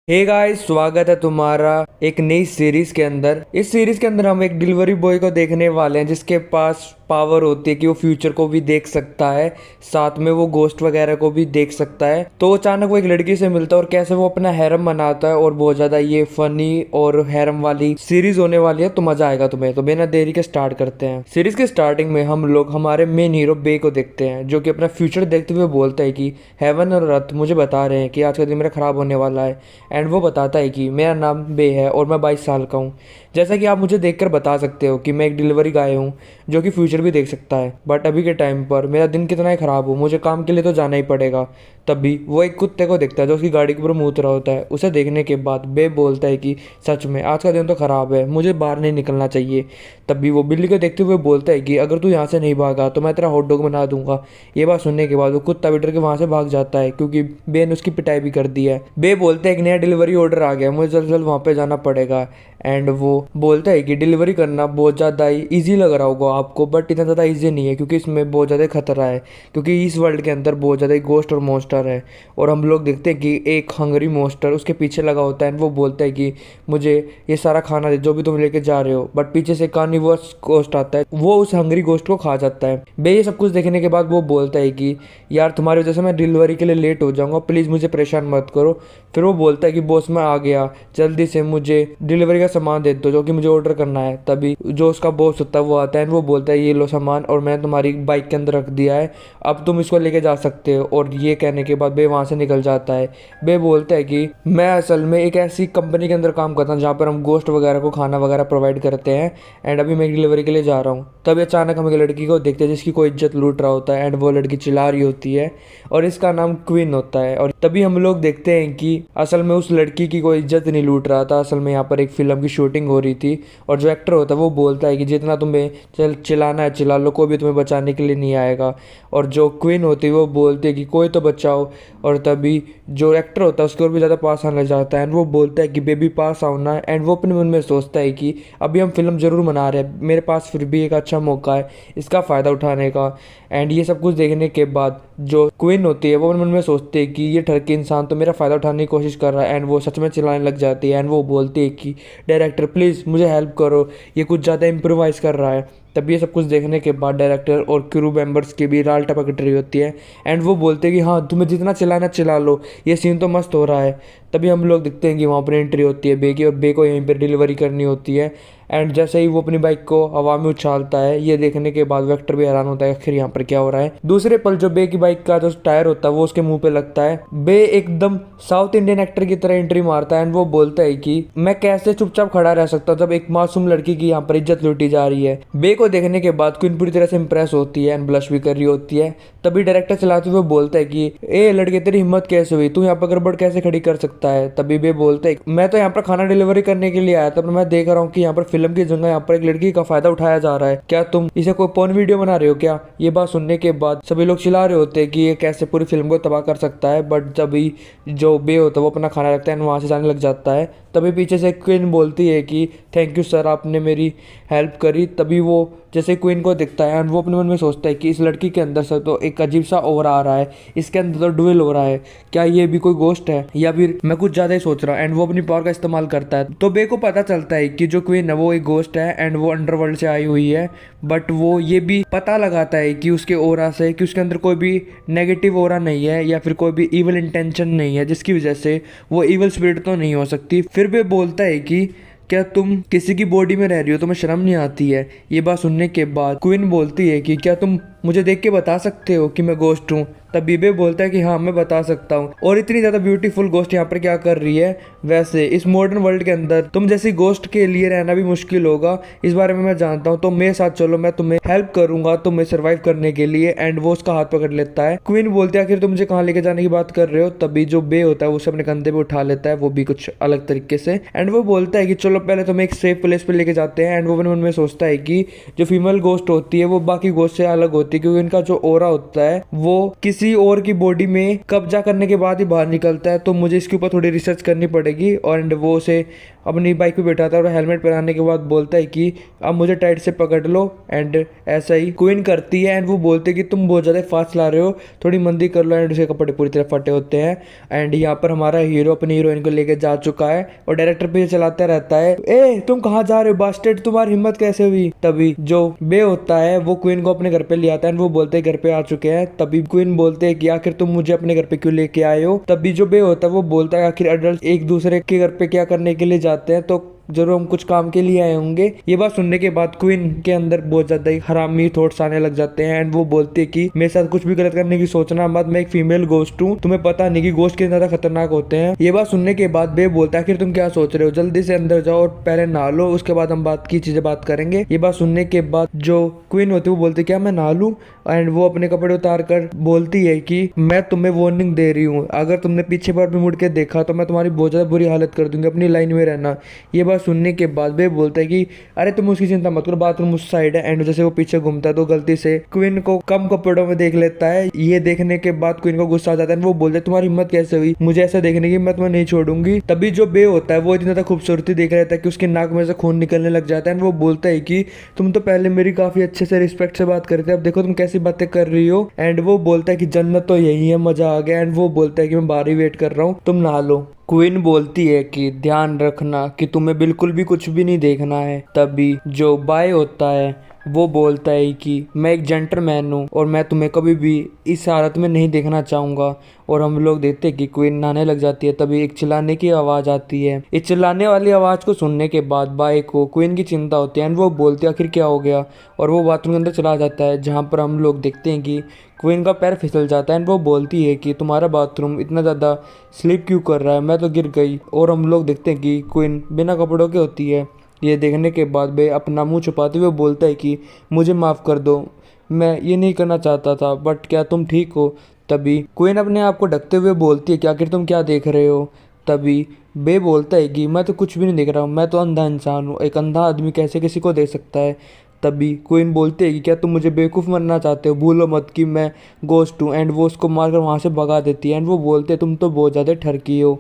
Hey guys, स्वागत है तुम्हारा एक नई सीरीज के अंदर। इस सीरीज के अंदर हम एक डिलीवरी बॉय को देखने वाले हैं जिसके पास पावर होती है कि वो फ्यूचर को भी देख सकता है, साथ में वो गोस्ट वगैरह को भी देख सकता है। तो अचानक वो एक लड़की से मिलता है और कैसे वो अपना हैरम बनाता है, और बहुत ज्यादा ये फनी और हैरम वाली सीरीज होने वाली है, तो मजा आएगा तुम्हें। तो बिना देरी के स्टार्ट करते हैं। सीरीज के स्टार्टिंग में हम लोग हमारे मेन हीरो बे को देखते हैं, जो कि अपना फ्यूचर देखते हुए बोलता है कि हेवन और अर्थ मुझे बता रहे हैं कि आज का दिन मेरा खराब होने वाला है। एंड वो बताता है कि मेरा नाम बे है और मैं 22 साल का हूँ। जैसा कि आप मुझे देखकर बता सकते हो कि मैं एक डिलीवरी गाय हूँ जो कि फ्यूचर भी देख सकता है, बट अभी के टाइम पर मेरा दिन कितना ही ख़राब हो, मुझे काम के लिए तो जाना ही पड़ेगा। तभी वो एक कुत्ते को देखता है जो उसकी गाड़ी के ऊपर मूत रहा होता है। उसे देखने के बाद बे बोलता है कि सच में आज का दिन तो ख़राब है, मुझे बाहर नहीं निकलना चाहिए। तभी वो बिल्ली को देखते हुए बोलता है कि अगर तू यहाँ से नहीं भागा तो मैं तेरा हॉट डॉग बना दूंगा। ये बात सुनने के बाद वो कुत्ता भी डर के वहाँ से भाग जाता है, क्योंकि बे ने उसकी पिटाई भी कर दी है। बे बोलते हैं एक नया डिलीवरी ऑर्डर आ गया, मुझे जल्द जल्द वहाँ पे जाना पड़ेगा। एंड वो बोलता है कि डिलीवरी करना बहुत ज़्यादा ही ईजी लग रहा होगा आपको, बट इतना ज़्यादा ईजी नहीं है, क्योंकि इसमें बहुत ज़्यादा खतरा है। क्योंकि इस वर्ल्ड के अंदर बहुत ज़्यादा गोस्ट और मॉन्स्टर है, और हम लोग देखते हैं कि एक हंगरी मॉन्स्टर उसके पीछे लगा होता है। एंड वो बोलता है कि मुझे ये सारा खाना दे जो भी तुम लेके जा रहे हो, बट पीछे से कार्निवोरस गोस्ट आता है, वो उस हंगरी गोस्ट को खा जाता है। बे ये सब कुछ देखने के बाद वो बोलता है कि यार तुम्हारी वजह से मैं डिलीवरी के लिए लेट हो जाऊंगा, प्लीज़ मुझे परेशान मत करो। फिर वो बोलता है कि बॉस मैं आ गया, जल्दी से मुझे डिलीवरी का सामान दे दो जो कि मुझे ऑर्डर करना है। तभी जो उसका बॉस होता है वो आता है, वो बोलता है ये लो सामान, और मैंने तुम्हारी बाइक के अंदर रख दिया है, अब तुम इसको लेके जा सकते हो। और ये कहने के बाद बे वहाँ से निकल जाता है। बे बोलता है कि मैं असल में एक ऐसी कंपनी के अंदर काम करता हूँ जहाँ पर हम गोश्त वगैरह को खाना वगैरह प्रोवाइड करते हैं, एंड अभी मैं डिलीवरी के लिए जा रहा हूँ। तभी अचानक हम एक लड़की को देखते हैं जिसकी कोई इज्जत लूट रहा होता है, एंड वो लड़की चिल्ला रही होती है और इसका नाम क्वीन होता है। और तभी हम लोग देखते हैं कि असल में उस लड़की की कोई इज्जत नहीं लूट रहा था, असल में यहाँ पर एक फिल्म की शूटिंग हो रही थी। और जो एक्टर होता है वो बोलता है कि जितना तुम्हें चिल्लाना है चिल्ला लो, कोई भी तुम्हें बचाने के लिए नहीं आएगा। और जो क्वीन होती है वो बोलती है कि कोई तो बचाओ। और तभी जो एक्टर होता है उसके और भी ज़्यादा पास आने लग जाता है, एंड वो बोलता है कि बेबी पास आओ ना। एंड वो अपने मन में सोचता है कि अभी हम फिल्म ज़रूर बना रहे हैं, मेरे पास फिर भी एक अच्छा मौका है इसका फ़ायदा उठाने का। एंड ये सब कुछ देखने के बाद जो क्वीन होती है वो अपने मन में सोचती है कि ये ठरकी इंसान तो मेरा फ़ायदा उठाने की कोशिश कर रहा है। एंड वो सच में चिल्लाने लग जाती है, एंड वो बोलती है कि डायरेक्टर प्लीज़ मुझे हेल्प करो, ये कुछ ज़्यादा इम्प्रोवाइज़ कर रहा है। तब ये सब कुछ देखने के बाद डायरेक्टर और क्रू मेंबर्स की भी राल टपक रही होती है, एंड वो बोलते हैं कि हाँ तुम्हें जितना चिल्लाना चिल्ला लो, ये सीन तो मस्त हो रहा है। तभी हम लोग देखते हैं कि वहाँ पर एंट्री होती है बे की, और बे को यहीं पर डिलीवरी करनी होती है। एंड जैसे ही वो अपनी बाइक को हवा में उछालता है, ये देखने के बाद वेक्टर भी हैरान होता है आखिर यहाँ पर क्या हो रहा है। दूसरे पल जो बे की बाइक का जो टायर होता है वो उसके मुंह पे लगता है। बे एकदम साउथ इंडियन एक्टर की तरह एंट्री मारता है, एंड वो बोलता है कि मैं कैसे चुपचाप खड़ा रह सकता हूँ जब एक मासूम लड़की की यहाँ पर इज्जत लूटी जा रही है। बे को देखने के बाद क्वीन पूरी तरह से इंप्रेस होती है एंड ब्लश भी कर रही होती है। तभी डायरेक्टर चलाते हुए बोलता है कि ए लड़के तेरी हिम्मत कैसे हुई, तू यहाँ पर गड़बड़ कैसे खड़ी कर सकता है। तभी बे बोलता है मैं तो यहाँ पर खाना डिलीवरी करने के लिए आया था, पर मैं देख रहा हूँ कि यहाँ पर फिल्म की जगह यहाँ पर एक लड़की का फायदा उठाया जा रहा है, क्या तुम इसे कोई पोर्न वीडियो बना रहे हो क्या। ये बात सुनने के बाद सभी लोग चिल्ला रहे होते हैं कि ये कैसे पूरी फिल्म को तबाह कर सकता है। बट तभी जो बे होता है वो अपना खाना रखता है, वहाँ से जाने लग जाता है। तभी पीछे से क्वीन बोलती है कि थैंक यू सर, आपने मेरी हेल्प करी। तभी वो जैसे क्वीन को दिखता है, एंड वो अपने मन में सोचता है कि इस लड़की के अंदर से तो एक अजीब सा ओवर आ रहा है, इसके अंदर तो डुएल हो रहा है, क्या ये भी कोई गोस्ट है या फिर मैं कुछ ज़्यादा ही सोच रहा हूँ। एंड वो अपनी पावर का इस्तेमाल करता है, तो बे को पता चलता है कि जो क्वीन है वो एक गोस्ट है, एंड वो अंडरवर्ल्ड से आई हुई है। बट वो ये भी पता लगाता है कि उसके ओरा से कि उसके अंदर कोई भी नेगेटिव ओरा नहीं है या फिर कोई भी इविल इंटेंशन नहीं है, जिसकी वजह से वो इविल स्पिरिट तो नहीं हो सकती। फिर बे बोलता है कि क्या तुम किसी की बॉडी में रह रही हो, तुम्हें शर्म नहीं आती है। ये बात सुनने के बाद क्वीन बोलती है कि क्या तुम मुझे देख के बता सकते हो कि मैं गोस्ट हूँ। तब बीबे बोलता है कि हाँ मैं बता सकता हूँ, और इतनी ज़्यादा ब्यूटीफुल गोस्ट यहाँ पर क्या कर रही है। वैसे इस मॉडर्न वर्ल्ड के अंदर तुम जैसी गोस्ट के लिए रहना भी मुश्किल होगा, इस बारे में मैं जानता हूँ, तो मेरे साथ चलो, मैं तुम्हें हेल्प करूंगा तुम्हें सर्वाइव करने के लिए। एंड वो उसका हाथ पकड़ लेता है। क्वीन बोलती है आखिर तुम मुझे कहाँ लेके जाने की बात कर रहे हो। तभी जो बे होता है वो उसे अपने कंधे पे उठा लेता है, वो भी कुछ अलग तरीके से। एंड वो बोलता है कि चलो पहले तुम्हें एक सेफ प्लेस पे लेके जाते हैं। एंड वो अपने मन में सोचता है कि जो फीमेल गोस्ट होती है वो बाकी गोस्ट से अलग होती होती है, क्योंकि इनका जो ऑरा होता है वो किसी और की बॉडी में कब्जा करने के बाद ही बाहर निकलता है। तो मुझे इसके ऊपर थोड़ी रिसर्च करनी पड़ेगी। और वो उसे अपनी बाइक पे बैठाता है और हेलमेट पहनाने के बाद बोलता है कि अब मुझे टाइट से पकड़ लो। एंड ऐसा ही क्वीन करती है। एंड वो बोलते हैं कि तुम बहुत ज़्यादा फास्ट ला रहे हो, थोड़ी मंदी कर लो। एंड उसके कपड़े पूरी तरह फटे होते हैं। एंड यहाँ पर हमारा हीरो अपनी हीरोइन को लेकर जा चुका है और डायरेक्टर पे चलाता रहता है, ए तुम कहाँ जा रहे हो बास्टर्ड, तुम्हारी हिम्मत कैसे हुई। तभी जो बे होता है वो क्वीन को अपने घर पे ले आता है। वो बोलते हैं घर पे आ चुके हैं। तभी क्वीन बोलते हैं कि आखिर तुम मुझे अपने घर पे क्यों लेके आए हो। तभी जो बे होता है वो बोलता है आखिर अडल्ट एक दूसरे के घर पे क्या करने के लिए जाते हैं, तो जरूर हम कुछ काम के लिए आए होंगे। ये बात सुनने के बाद क्वीन के अंदर बहुत ज्यादा ही हरामी थॉट्स आने लग जाते हैं। एंड वो बोलती है कि मेरे साथ कुछ भी गलत करने की सोचना मत, मैं एक फीमेल गोस्ट हूँ, तुम्हें पता नहीं कि गोस्ट कितने ज्यादा खतरनाक होते हैं। ये बात सुनने के बाद बे बोलता है आखिर तुम क्या सोच रहे हो, जल्दी से अंदर जाओ और पहले नहा लो, उसके बाद हम बात की चीजें बात करेंगे। ये बात सुनने के बाद जो क्वीन होती है वो बोलती है क्या मैं नहा लूं। एंड वो अपने कपड़े उतार कर बोलती है कि मैं तुम्हें वार्निंग दे रही हूँ, अगर तुमने पीछे बार भी मुड़ के देखा तो मैं तुम्हारी बहुत ज्यादा बुरी हालत कर दूंगी, अपनी लाइन में रहना। ये बात सुनने के बाद बे बोलता है कि अरे तुम उसकी चिंता मत करो, बाथरूम उस साइड है। एंड जैसे वो पीछे घूमता है तो गलती से क्वीन को कम कपड़ों में देख लेता है। ये देखने के बाद क्वीन को गुस्सा आ जाता है। वो बोलते है तुम्हारी हिम्मत कैसे हुई मुझे ऐसा देखने की, मैं तुम्हें नहीं छोड़ूंगी। तभी जो बे होता है वो इतनी ज्यादा खूबसूरती देख रहता है कि उसके नाक में से खून निकलने लग जाता है। वो बोलता है कि तुम तो पहले मेरी काफी अच्छे से रिस्पेक्ट से बात करते, अब देखो तुम कैसी बातें कर रही हो। एंड वो बोलता है कि जन्नत तो यही है, मजा आ गया। एंड वो बोलता है कि मैं बाहर ही वेट कर रहा हूँ, तुम नहा लो। क्वीन बोलती है कि ध्यान रखना कि तुम्हें बिल्कुल भी कुछ भी नहीं देखना है। तभी जो बाय होता है वो बोलता है कि मैं एक जेंटलमैन हूँ और मैं तुम्हें कभी भी इस हालत में नहीं देखना चाहूँगा। और हम लोग देखते हैं कि क्वीन नहाने लग जाती है। तभी एक चिल्लाने की आवाज़ आती है। इस चिल्लाने वाली आवाज़ को सुनने के बाद बाय को क्वीन की चिंता होती है। एंड वो बोलती है आखिर क्या हो गया, और वो बाथरूम के अंदर चला जाता है, जहाँ पर हम लोग देखते हैं कि क्वीन का पैर फिसल जाता है। एंड वो बोलती है कि तुम्हारा बाथरूम इतना ज़्यादा स्लिप क्यों कर रहा है, मैं तो गिर गई। और हम लोग देखते हैं कि क्वीन बिना कपड़ों के होती है। ये देखने के बाद वे अपना मुंह छुपाते हुए बोलता है कि मुझे माफ़ कर दो, मैं ये नहीं करना चाहता था, बट क्या तुम ठीक हो। तभी क्वीन अपने आप को ढकते हुए बोलती है कि आखिर तुम क्या देख रहे हो। तभी बे बोलता है कि मैं तो कुछ भी नहीं देख रहा हूँ, मैं तो अंधा इंसान हूँ, एक अंधा आदमी कैसे किसी को देख सकता है। तभी क्वीन बोलती है कि क्या तुम मुझे बेवकूफ़ बनना चाहते हो, भूलो मत कि मैं गोस्ट हूँ। एंड वो उसको मारकर वहाँ से भगा देती है। एंड वो बोलते हैं तुम तो बहुत ज़्यादा ठरकी हो।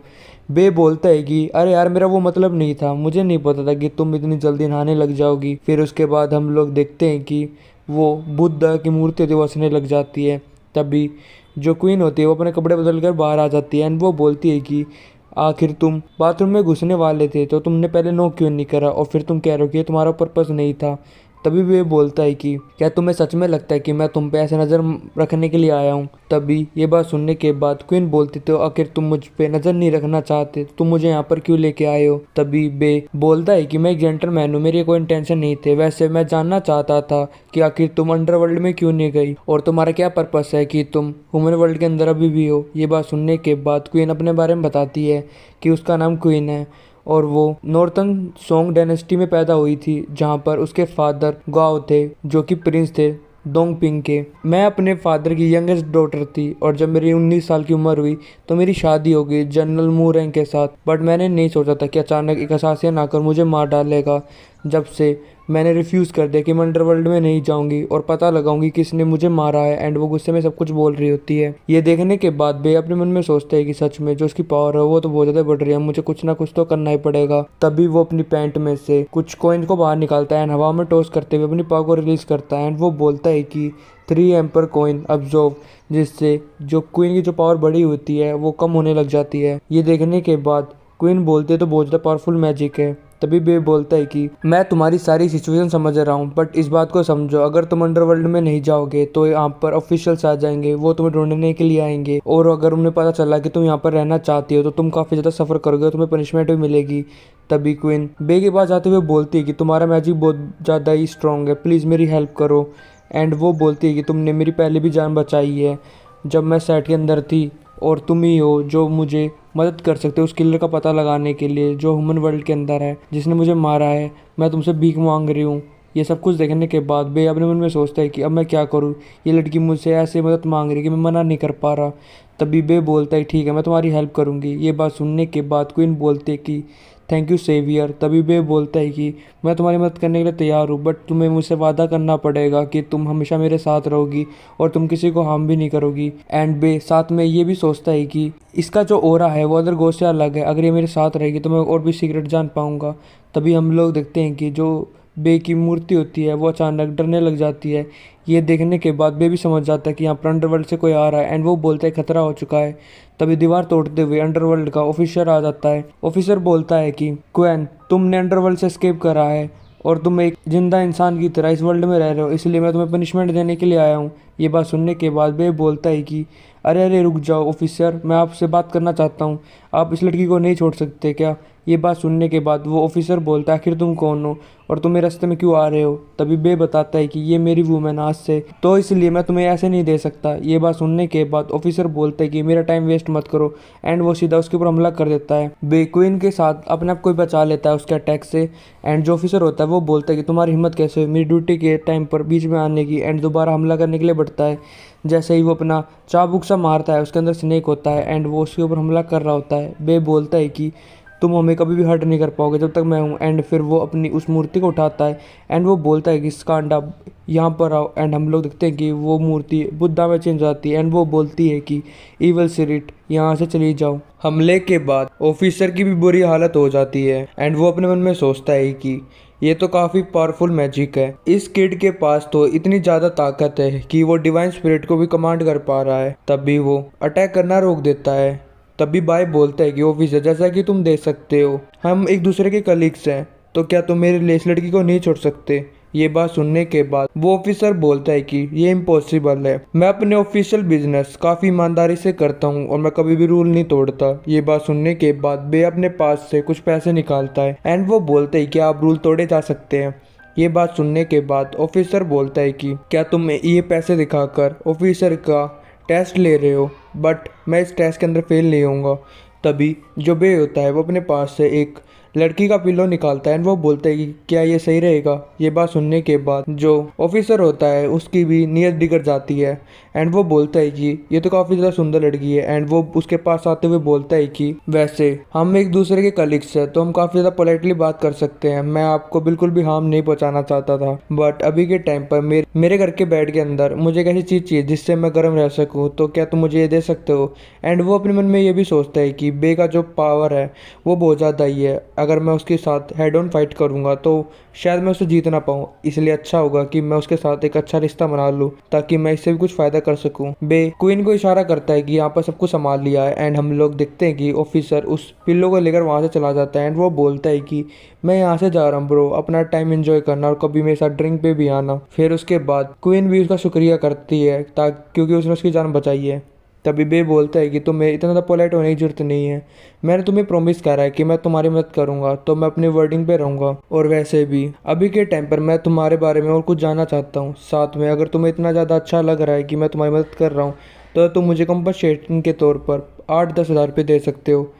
बे बोलता है कि अरे यार मेरा वो मतलब नहीं था, मुझे नहीं पता था कि तुम इतनी जल्दी नहाने लग जाओगी। फिर उसके बाद हम लोग देखते हैं कि वो बुद्धा की मूर्ति होती है वो हंसने लग जाती है। तभी जो क्वीन होती है वो अपने कपड़े बदल कर बाहर आ जाती है। एंड वो बोलती है कि आखिर तुम बाथरूम में घुसने वाले थे तो तुमने पहले नो क्यों नहीं करा, और फिर तुम कह रहे हो कि ये तुम्हारा पर्पस नहीं था। तभी वे बोलता है कि क्या तुम्हें सच में लगता है कि मैं तुम पे ऐसे नज़र रखने के लिए आया हूँ। तभी ये बात सुनने के बाद क्वीन बोलती तो आखिर तुम मुझ पे नज़र नहीं रखना चाहते, तुम मुझे यहाँ पर क्यों लेके आए हो। तभी बे बोलता है कि मैं एक जेंटलमैन हूँ, मेरी कोई इंटेंशन नहीं थे, वैसे मैं जानना चाहता था कि आखिर तुम अंडरवर्ल्ड में क्यों नहीं गई और तुम्हारा क्या पर्पस है कि तुम ह्यूमन वर्ल्ड के अंदर अभी भी हो। ये बात सुनने के बाद क्वीन अपने बारे में बताती है कि उसका नाम क्वीन है और वो नॉर्थन सोंग डायनेस्टी में पैदा हुई थी, जहाँ पर उसके फादर गाओ थे जो कि प्रिंस थे डोंगपिंग के। मैं अपने फादर की यंगेस्ट डॉटर थी और जब मेरी 19 साल की उम्र हुई तो मेरी शादी हो गई जनरल मू रैंक के साथ। बट मैंने नहीं सोचा था कि अचानक एक असासियन आकर मुझे मार डालेगा। जब से मैंने रिफ्यूज़ कर दिया कि मैं अंडरवर्ल्ड में नहीं जाऊंगी और पता लगाऊंगी किसने मुझे मारा है। एंड वो गुस्से में सब कुछ बोल रही होती है। ये देखने के बाद बे अपने मन में सोचते हैं कि सच में जो उसकी पावर है वो तो बहुत ज़्यादा बढ़ रही है, मुझे कुछ ना कुछ तो करना ही पड़ेगा। तभी वो अपनी पैंट में से कुछ कॉइन को बाहर निकालता है एंड हवा में टॉस करते हुए अपनी पावर को रिलीज करता है। एंड वो बोलता है कि 3 एम्पर कॉइन अब्जॉर्व, जिससे जो क्वीन की जो पावर बड़ी होती है वो कम होने लग जाती है। ये देखने के बाद क्वीन बोलते है तो बहुत ज़्यादा पावरफुल मैजिक है। तभी बे बोलता है कि मैं तुम्हारी सारी सिचुएशन समझ रहा हूँ, बट इस बात को समझो, अगर तुम अंडरवर्ल्ड में नहीं जाओगे तो यहाँ पर ऑफिशियल्स आ जाएंगे, वो तुम्हें ढूंढने के लिए आएंगे, और अगर उन्हें पता चला कि तुम यहाँ पर रहना चाहती हो तो तुम काफ़ी ज़्यादा सफ़र करोगे और तुम्हें पनिशमेंट भी मिलेगी। तभी क्वीन बे के पास जाते हुए बोलती है कि तुम्हारा मैजिक बहुत ज़्यादा ही स्ट्रॉन्ग है, प्लीज़ मेरी हेल्प करो। एंड वो बोलती है कि तुमने मेरी पहले भी जान बचाई है जब मैं सेट के अंदर थी, और तुम ही हो जो मुझे मदद कर सकते हो उस किलर का पता लगाने के लिए जो ह्यूमन वर्ल्ड के अंदर है, जिसने मुझे मारा है। मैं तुमसे भीख मांग रही हूँ। ये सब कुछ देखने के बाद बे अपने मन में सोचता है कि अब मैं क्या करूँ, ये लड़की मुझसे ऐसे मदद मांग रही है कि मैं मना नहीं कर पा रहा। तभी बे बोलता है ठीक है मैं तुम्हारी हेल्प करूँगी। ये बात सुनने के बाद क्वीन बोलती है कि थैंक यू सेवियर। तभी बे बोलता है कि मैं तुम्हारी मदद करने के लिए तैयार हूँ, बट तुम्हें मुझसे वादा करना पड़ेगा कि तुम हमेशा मेरे साथ रहोगी और तुम किसी को हार्म भी नहीं करोगी। एंड बे साथ में ये भी सोचता है कि इसका जो ओरा है वो अदर गोस्ट से अलग है, अगर ये मेरे साथ रहेगी तो मैं और भी सीक्रेट जान पाऊंगा। तभी हम लोग देखते हैं कि जो बे की मूर्ति होती है वो अचानक डरने लग जाती है। ये देखने के बाद बे भी समझ जाता है कि यहाँ पर अंडरवर्ल्ड से कोई आ रहा है एंड वो बोलता है खतरा हो चुका है। तभी दीवार तोड़ते हुए अंडरवर्ल्ड का ऑफिसर आ जाता है। ऑफिसर बोलता है कि क्वेन तुमने अंडरवर्ल्ड से एस्केप करा है और तुम एक जिंदा इंसान की तरह इस वर्ल्ड में रह रहे हो, इसलिए मैं तुम्हें पनिशमेंट देने के लिए आया हूँ। ये बात सुनने के बाद बे बोलता है कि अरे अरे रुक जाओ ऑफिसर, मैं आपसे बात करना चाहता हूँ, आप इस लड़की को नहीं छोड़ सकते क्या। ये बात सुनने के बाद वो ऑफिसर बोलता है आखिर तुम कौन हो और तुम मेरे रास्ते में क्यों आ रहे हो। तभी बे बताता है कि ये मेरी वूमेन आज से, तो इसलिए मैं तुम्हें ऐसे नहीं दे सकता। ये बात सुनने के बाद ऑफिसर बोलता है कि मेरा टाइम वेस्ट मत करो एंड वो सीधा उसके ऊपर हमला कर देता है। बे क्वीन के साथ अपने आप को ही बचा लेता है उसके अटैक से। एंड जो ऑफिसर होता है वो बोलता है कि तुम्हारी हिम्मत कैसे हुई मेरी ड्यूटी के टाइम पर बीच में आने की, एंड दोबारा हमला करने के लिए बढ़ता है। जैसे ही वो अपना चाबुक सा मारता है उसके अंदर स्नेक होता है एंड वो उसके ऊपर हमला कर रहा होता है। बे बोलता है कि तुम हमें कभी भी हर्ट नहीं कर पाओगे जब तक मैं हूँ। एंड फिर वो अपनी उस मूर्ति को उठाता है एंड वो बोलता है कि स्कांडा यहाँ पर आओ। एंड हम लोग देखते हैं कि वो मूर्ति बुद्धा में चेंज आती है एंड वो बोलती है कि ईवल स्पिरिट यहाँ से चली जाओ। हमले के बाद ऑफिसर की भी बुरी हालत हो जाती है एंड वो अपने मन में सोचता है कि ये तो काफ़ी पावरफुल मैजिक है, इस किड के पास तो इतनी ज़्यादा ताकत है कि वो डिवाइन स्पिरिट को भी कमांड कर पा रहा है। तभी वो अटैक करना रोक देता है। तभी बाय बोलता है कि ऑफिसर जैसा कि तुम देख सकते हो हम एक दूसरे के कलीग्स हैं, तो क्या तुम मेरे लिए इस लड़की को नहीं छोड़ सकते। ये बात सुनने के बाद वो ऑफिसर बोलता है कि ये इम्पॉसिबल है, मैं अपने ऑफिशियल बिजनेस काफ़ी ईमानदारी से करता हूँ और मैं कभी भी रूल नहीं तोड़ता। ये बात सुनने के बाद बे अपने पास से कुछ पैसे निकालता है एंड वो बोलते हैं कि आप रूल तोड़े जा सकते हैं। ये बात सुनने के बाद ऑफिसर बोलता है कि क्या तुम ये पैसे दिखाकर ऑफिसर का टेस्ट ले रहे हो, बट मैं इस टेस्ट के अंदर फेल नहीं होऊंगा। तभी जो बे होता है वो अपने पास से एक लड़की का पिलो निकालता है एंड वो बोलता है कि क्या ये सही रहेगा। ये बात सुनने के बाद जो ऑफिसर होता है उसकी भी नीयत बिगड़ जाती है एंड वो बोलता है कि ये तो काफ़ी ज़्यादा सुंदर लड़की है। एंड वो उसके पास आते हुए बोलता है कि वैसे हम एक दूसरे के कलीग्स हैं तो हम काफ़ी ज़्यादा पोलाइटली बात कर सकते हैं, मैं आपको बिल्कुल भी हार्म नहीं पहुंचाना चाहता था, बट अभी के टाइम पर मेरे घर के बेड के अंदर मुझे एक ऐसी चीज़ चाहिए जिससे मैं गर्म रह सकूँ, तो क्या तुम मुझे ये दे सकते हो। एंड वो अपने मन में ये भी सोचता है कि बे का जो पावर है वो बहुत ज़्यादा ही है, अगर मैं उसके साथ हेड ऑन फाइट करूंगा तो शायद मैं उसे जीत ना पाऊँ, इसलिए अच्छा होगा कि मैं उसके साथ एक अच्छा रिश्ता बना लूँ ताकि मैं इससे भी कुछ फ़ायदा कर सकूँ। बे क्वीन को इशारा करता है कि यहाँ पर सब कुछ संभाल लिया है एंड हम लोग देखते हैं कि ऑफिसर उस पिल्लो को लेकर वहाँ से चला जाता है एंड वो बोलता है कि मैं यहाँ से जा रहा हूँ ब्रो, अपना टाइम एंजॉय करना और कभी मेरे साथ ड्रिंक पे भी आना। फिर उसके बाद क्वीन भी उसका शुक्रिया करती है क्योंकि उसने उसकी जान बचाई है। तभी बे बोलता है कि तुम्हें इतना ज़्यादा पोलाइट होने की जरूरत नहीं है, मैंने तुम्हें प्रॉमिस करा है कि मैं तुम्हारी मदद करूंगा तो मैं अपनी वर्डिंग पे रहूंगा। और वैसे भी अभी के टाइम पर मैं तुम्हारे बारे में और कुछ जानना चाहता हूँ, साथ में अगर तुम्हें इतना ज़्यादा अच्छा लग रहा है कि मैं तुम्हारी मदद कर रहा हूँ तो तुम मुझे कंपनसेशन के तौर पर 8-10 हज़ार रुपये दे सकते हो।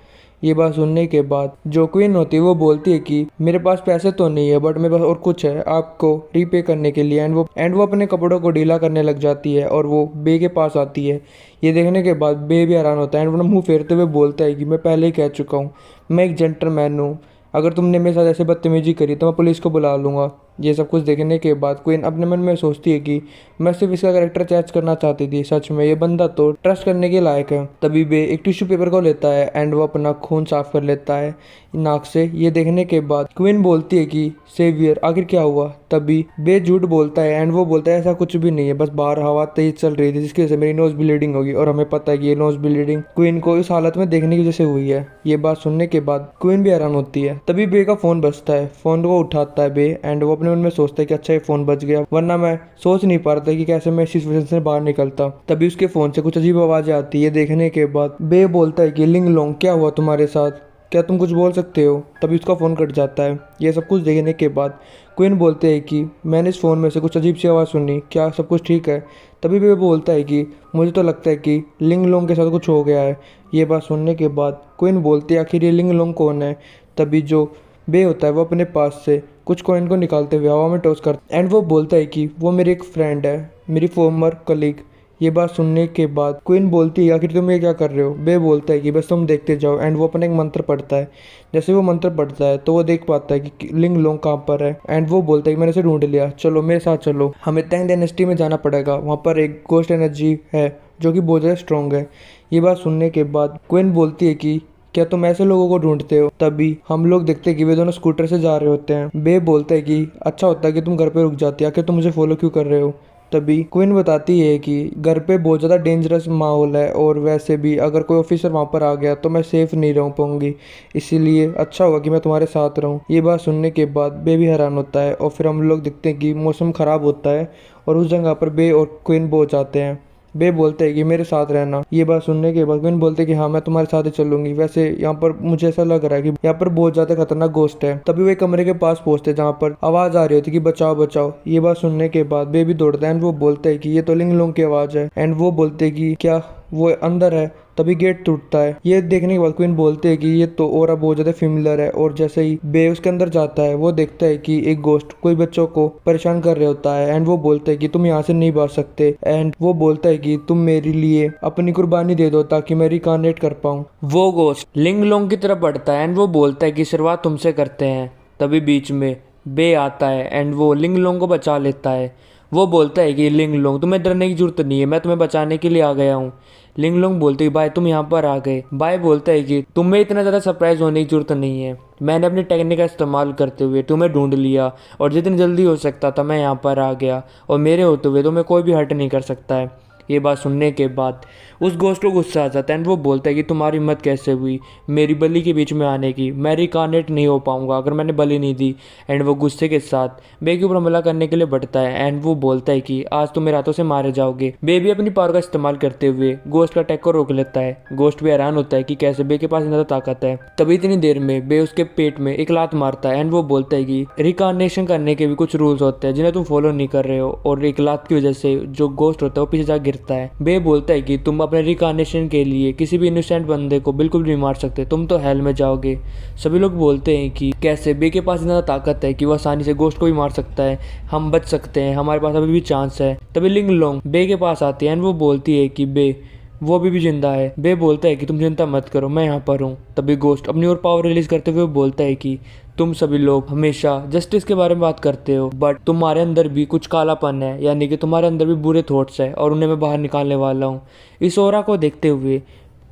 ये बात सुनने के बाद जो क्वीन होती है वो बोलती है कि मेरे पास पैसे तो नहीं है बट मेरे पास और कुछ है आपको रीपे करने के लिए। एंड वो अपने कपड़ों को ढीला करने लग जाती है और वो बे के पास आती है। ये देखने के बाद बे भी हैरान होता है एंड वो मुंह फेरते हुए बोलता है कि मैं पहले ही कह चुका हूँ मैं एक जेंटलमैन हूँ, अगर तुमने मेरे साथ ऐसे बदतमीजी करी तो मैं पुलिस को बुला लूँगा। ये सब कुछ देखने के बाद क्वीन अपने मन में सोचती है कि मैं सिर्फ इसका कैरेक्टर चेंज करना चाहती थी, सच में ये बंदा तो ट्रस्ट करने के लायक है। तभी बे एक टिश्यू पेपर को लेता है एंड वो अपना खून साफ कर लेता है नाक से। ये देखने के बाद क्वीन बोलती है कि सेवियर आखिर क्या हुआ। तभी बे झूठ बोलता है एंड वो बोलता है ऐसा कुछ भी नहीं है, बस बाहर हवा तेज चल रही थी जिसकी वजह से मेरी नोज ब्लीडिंग होगी और हमें पता है कि ये नोज ब्लीडिंग क्वीन को इस हालत में देखने की वजह से हुई है। ये बात सुनने के बाद क्वीन भी हैरान होती है। तभी बे का फोन बजता है, फोन को उठाता है बे एंड वो अपने मन में सोचता है कि अच्छा ये फोन बज गया, वरना मैं सोच नहीं पा रहा था कि कैसे मैं इस सिचुएशन से बाहर निकलता। तभी उसके फोन से कुछ अजीब आवाजें आती है। देखने के बाद बे बोलता है कि लिंग लोंग क्या हुआ तुम्हारे साथ, क्या तुम कुछ बोल सकते हो। तभी उसका फ़ोन कट जाता है। ये सब कुछ देखने के बाद क्वीन बोलते हैं कि मैंने इस फ़ोन में से कुछ अजीब सी आवाज़ सुनी, क्या सब कुछ ठीक है। तभी भी वो बोलता है कि मुझे तो लगता है कि लिंग लोंग के साथ कुछ हो गया है। ये बात सुनने के बाद क्वीन बोलती है आखिर ये लिंग लोंग कौन है। तभी जो बे होता है वो अपने पास से कुछ कॉइन को निकालते हुए हवा में टॉस करता एंड वो बोलता है कि वो मेरी एक फ्रेंड है, मेरी फॉर्मर कलीग। ये बात सुनने के बाद क्वीन बोलती है आखिर तुम ये क्या कर रहे हो। बे बोलता है कि बस तुम देखते जाओ एंड वो अपना एक मंत्र पढ़ता है। जैसे वो मंत्र पढ़ता है तो वो देख पाता है कि लिंग लोंग कहाँ पर है एंड वो बोलता है कि मैंने इसे ढूंढ लिया, चलो मेरे साथ चलो, हमें तैंग डायनेस्टी में जाना पड़ेगा, वहाँ पर एक गोस्ट एनर्जी है जो कि बहुत ज़्यादा स्ट्रॉन्ग है। ये बात सुनने के बाद क्वीन बोलती है कि क्या तुम ऐसे लोगों को ढूंढते हो। तभी हम लोग देखते हैं कि वे दोनों स्कूटर से जा रहे होते हैं। बे बोलता है कि अच्छा होता है कि तुम घर पे रुक जाती, आखिर तुम मुझे फॉलो क्यों कर रहे हो। तभी क्वीन बताती है कि घर पे बहुत ज़्यादा डेंजरस माहौल है और वैसे भी अगर कोई ऑफिसर वहाँ पर आ गया तो मैं सेफ नहीं रह पाऊंगी, इसीलिए अच्छा होगा कि मैं तुम्हारे साथ रहूँ। ये बात सुनने के बाद बे भी हैरान होता है और फिर हम लोग देखते हैं कि मौसम ख़राब होता है और उस जगह पर बे और क्वीन पहुँच जाते हैं। बे बोलते हैं कि मेरे साथ रहना। ये बात सुनने के बाद क्वीन बोलते हैं कि हाँ मैं तुम्हारे साथ ही चलूंगी, वैसे यहाँ पर मुझे ऐसा लग रहा है कि यहाँ पर बहुत ज्यादा खतरनाक गोस्ट है। तभी वो एक कमरे के पास पहुंचते जहाँ पर आवाज आ रही होती कि बचाओ बचाओ। ये बात सुनने के बाद बे भी दौड़ता है एंड वो बोलता है कि ये तो लिंग लोंग की आवाज है एंड वो बोलते हैं कि क्या वो अंदर है। तभी गेट टूटता है। ये देखने के बाद क्वीन बोलते हैं कि ये तो और बहुत ज्यादा फेमिलियर है और जैसे ही बे उसके अंदर जाता है वो देखता है कि एक गोस्ट कोई बच्चों को परेशान कर रहा होता है एंड वो बोलता है कि तुम यहाँ से नहीं भाग सकते एंड वो बोलता है कि तुम मेरे लिए अपनी कुर्बानी दे दो ताकि मैं रिकार्नेट कर पाऊँ। वो गोस्ट लिंग लोंग की तरफ बढ़ता है एंड वो बोलता है कि शुरुआत तुमसे करते हैं। तभी बीच में बे आता है एंड वो लिंग लोंग को बचा लेता है। वो बोलता है कि लिंग लोंग तुम्हें डरने की जरूरत नहीं है, मैं तुम्हें बचाने के लिए आ गया हूँ। लिंग लोंग बोलती है भाई तुम यहाँ पर आ गए। भाई बोलता है कि तुम्हें इतना ज़्यादा सरप्राइज होने की जरूरत नहीं है, मैंने अपनी टेक्निक का इस्तेमाल करते हुए तुम्हें ढूंढ लिया और जितनी जल्दी हो सकता था मैं यहाँ पर आ गया और मेरे होते हुए तुम्हें कोई भी हर्ट नहीं कर सकता है। ये बात सुनने के बाद उस गोस्ट को गुस्सा आ जाता है एंड वो बोलता है कि तुम्हारी हिम्मत कैसे हुई मेरी बलि के बीच में आने की, मैं रिकार्नेट नहीं हो पाऊंगा अगर मैंने बलि नहीं दी। एंड वो गुस्से के साथ बे के ऊपर हमला करने के लिए बढ़ता है एंड वो बोलता है कि आज तुम मेरे हाथों से मारे जाओगे। बे भी अपनी पावर का इस्तेमाल करते हुए गोस्ट का अटैक को रोक लेता है। गोस्ट भी हैरान होता है कि कैसे बे के पास इतना ताकत है। तभी इतनी देर में बे उसके पेट में एक लात मारता है एंड वो बोलता है कि रिकार्नेशन करने के भी कुछ रूल्स होते हैं जिन्हें तुम फॉलो नहीं कर रहे हो और एक लात की वजह से जो गोस्ट होता है वो पीछे जा गिरता है। बे बोलता है कि तुम अपने रिकार्नेशन के लिए किसी भी इनोसेंट बंदे को बिल्कुल भी नहीं मार सकते, तुम तो हेल में जाओगे। सभी लोग बोलते हैं कि कैसे बे के पास इतना ताकत है कि वो आसानी से गोस्ट को भी मार सकता है, हम बच सकते हैं, हमारे पास अभी भी चांस है। तभी लिंग लोंग बे के पास आती है एंड वो बोलती है कि बे वो अभी भी जिंदा है। बे बोलता है कि तुम चिंता मत करो मैं यहाँ पर हूँ। तभी गोस्ट अपनी और पावर रिलीज करते हुए बोलता है कि तुम सभी लोग हमेशा जस्टिस के बारे में बात करते हो बट तुम्हारे अंदर भी कुछ कालापन है, यानी कि तुम्हारे अंदर भी बुरे थॉट्स है और उन्हें मैं बाहर निकालने वाला हूँ। इस ओरा को देखते हुए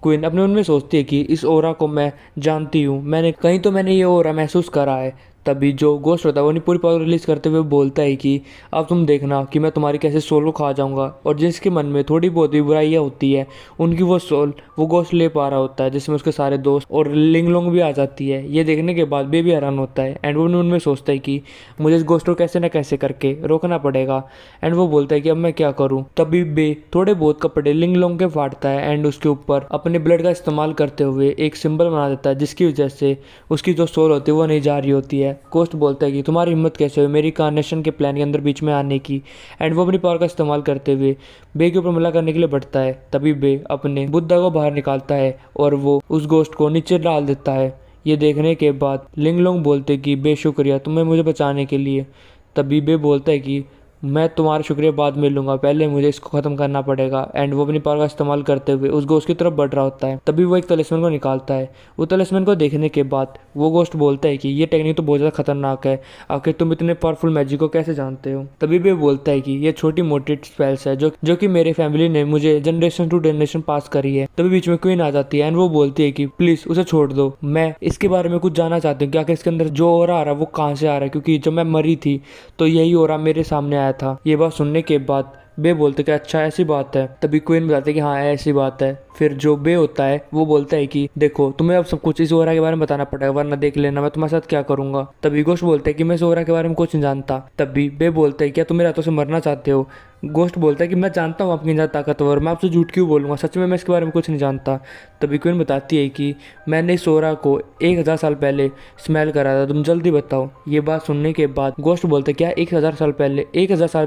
क्वीन अपने मन में सोचती है कि इस ओरा को मैं जानती हूँ, मैंने ये ओरा महसूस करा है। तभी जो गोस्ट होता है वो अपनी पूरी पावर रिलीज करते हुए बोलता है कि अब तुम देखना कि मैं तुम्हारी कैसे सोल को खा जाऊंगा। और जिसके मन में थोड़ी बहुत भी बुराइयाँ होती है उनकी वो सोल वो गोस्ट ले पा रहा होता है, जिसमें उसके सारे दोस्त और लिंग लोंग भी आ जाती है। ये देखने के बाद बे भी हैरान होता है एंड वो उनमें सोचता है कि मुझे इस गोस्ट को कैसे न कैसे करके रोकना पड़ेगा। एंड वो बोलता है कि अब मैं क्या करूँ। तभी बे थोड़े बहुत कपड़े लिंग लोंग के फाड़ता है एंड उसके ऊपर अपने ब्लड का इस्तेमाल करते हुए एक सिंबल बना देता है, जिसकी वजह से उसकी जो सोल होती है वो नहीं जा रही होती है। गोस्ट बोलता है कि तुम्हारी हिम्मत कैसे हुई मेरी कार्नेशन के प्लान के अंदर बीच में आने की। एंड वो अपनी पावर का इस्तेमाल करते हुए बे के ऊपर हमला करने के लिए बढ़ता है। तभी बे अपने बुद्धा को बाहर निकालता है और वो उस गोस्ट को नीचे डाल देता है। ये देखने के बाद लिंग लोंग बोलते कि बे शुक्रिया तुम्हें मुझे बचाने के लिए। तभी बे बोलता है कि मैं तुम्हारा शुक्रिया बाद में लूंगा, पहले मुझे इसको खत्म करना पड़ेगा। एंड वो अपनी पावर का इस्तेमाल करते हुए उस गोस्ट की तरफ बढ़ रहा होता है। तभी वो एक तलिस्मन को निकालता है। वो तलिस्मन को देखने के बाद वो गोस्ट बोलता है कि ये टेक्निक तो बहुत ज़्यादा खतरनाक है, आखिर तुम इतने पावरफुल मैजिक को कैसे जानते हो। तभी भी बोलता है कि ये छोटी मोटी स्पेल्स है जो कि मेरे फैमिली ने मुझे जनरेशन टू जनरेशन पास करी है। तभी बीच में क्वीन आ जाती है एंड वो बोलती है कि प्लीज उसे छोड़ दो, मैं इसके बारे में कुछ जानना चाहती हूँ कि आखिर इसके अंदर जो ओरा आ रहा है वो कहाँ से आ रहा है, क्योंकि जब मैं मरी थी तो यही ओरा मेरे सामने आया था। ये बात सुनने के बाद बे बोलते कि अच्छा ऐसी बात है। तभी क्वीन बताते कि हाँ ऐसी बात है। फिर जो बे होता है वो बोलता है कि देखो तुम्हें अब सब कुछ इस ओरा के बारे में बताना पड़ेगा वरना देख लेना मैं तुम्हारे साथ क्या करूंगा। तभी गोस्ट बोलता है कि मैं इस ओरा के बारे में कुछ नहीं जानता। तभी बे बोलता है क्या तुम मेरे हाथों से मरना चाहते हो। गोस्ट बोलता है कि मैं जानता हूँ आपकी ज़्यादा ताकतवर, मैं आपसे झूठ क्यों बोलूँगा, सच में मैं इसके बारे में कुछ नहीं जानता। तभी क्वीन बताती है कि मैंने सोरा को 1000 साल पहले स्मेल करा था, तुम जल्दी बताओ। ये बात सुनने के बाद गोस्ट बोलता है क्या 1000 साल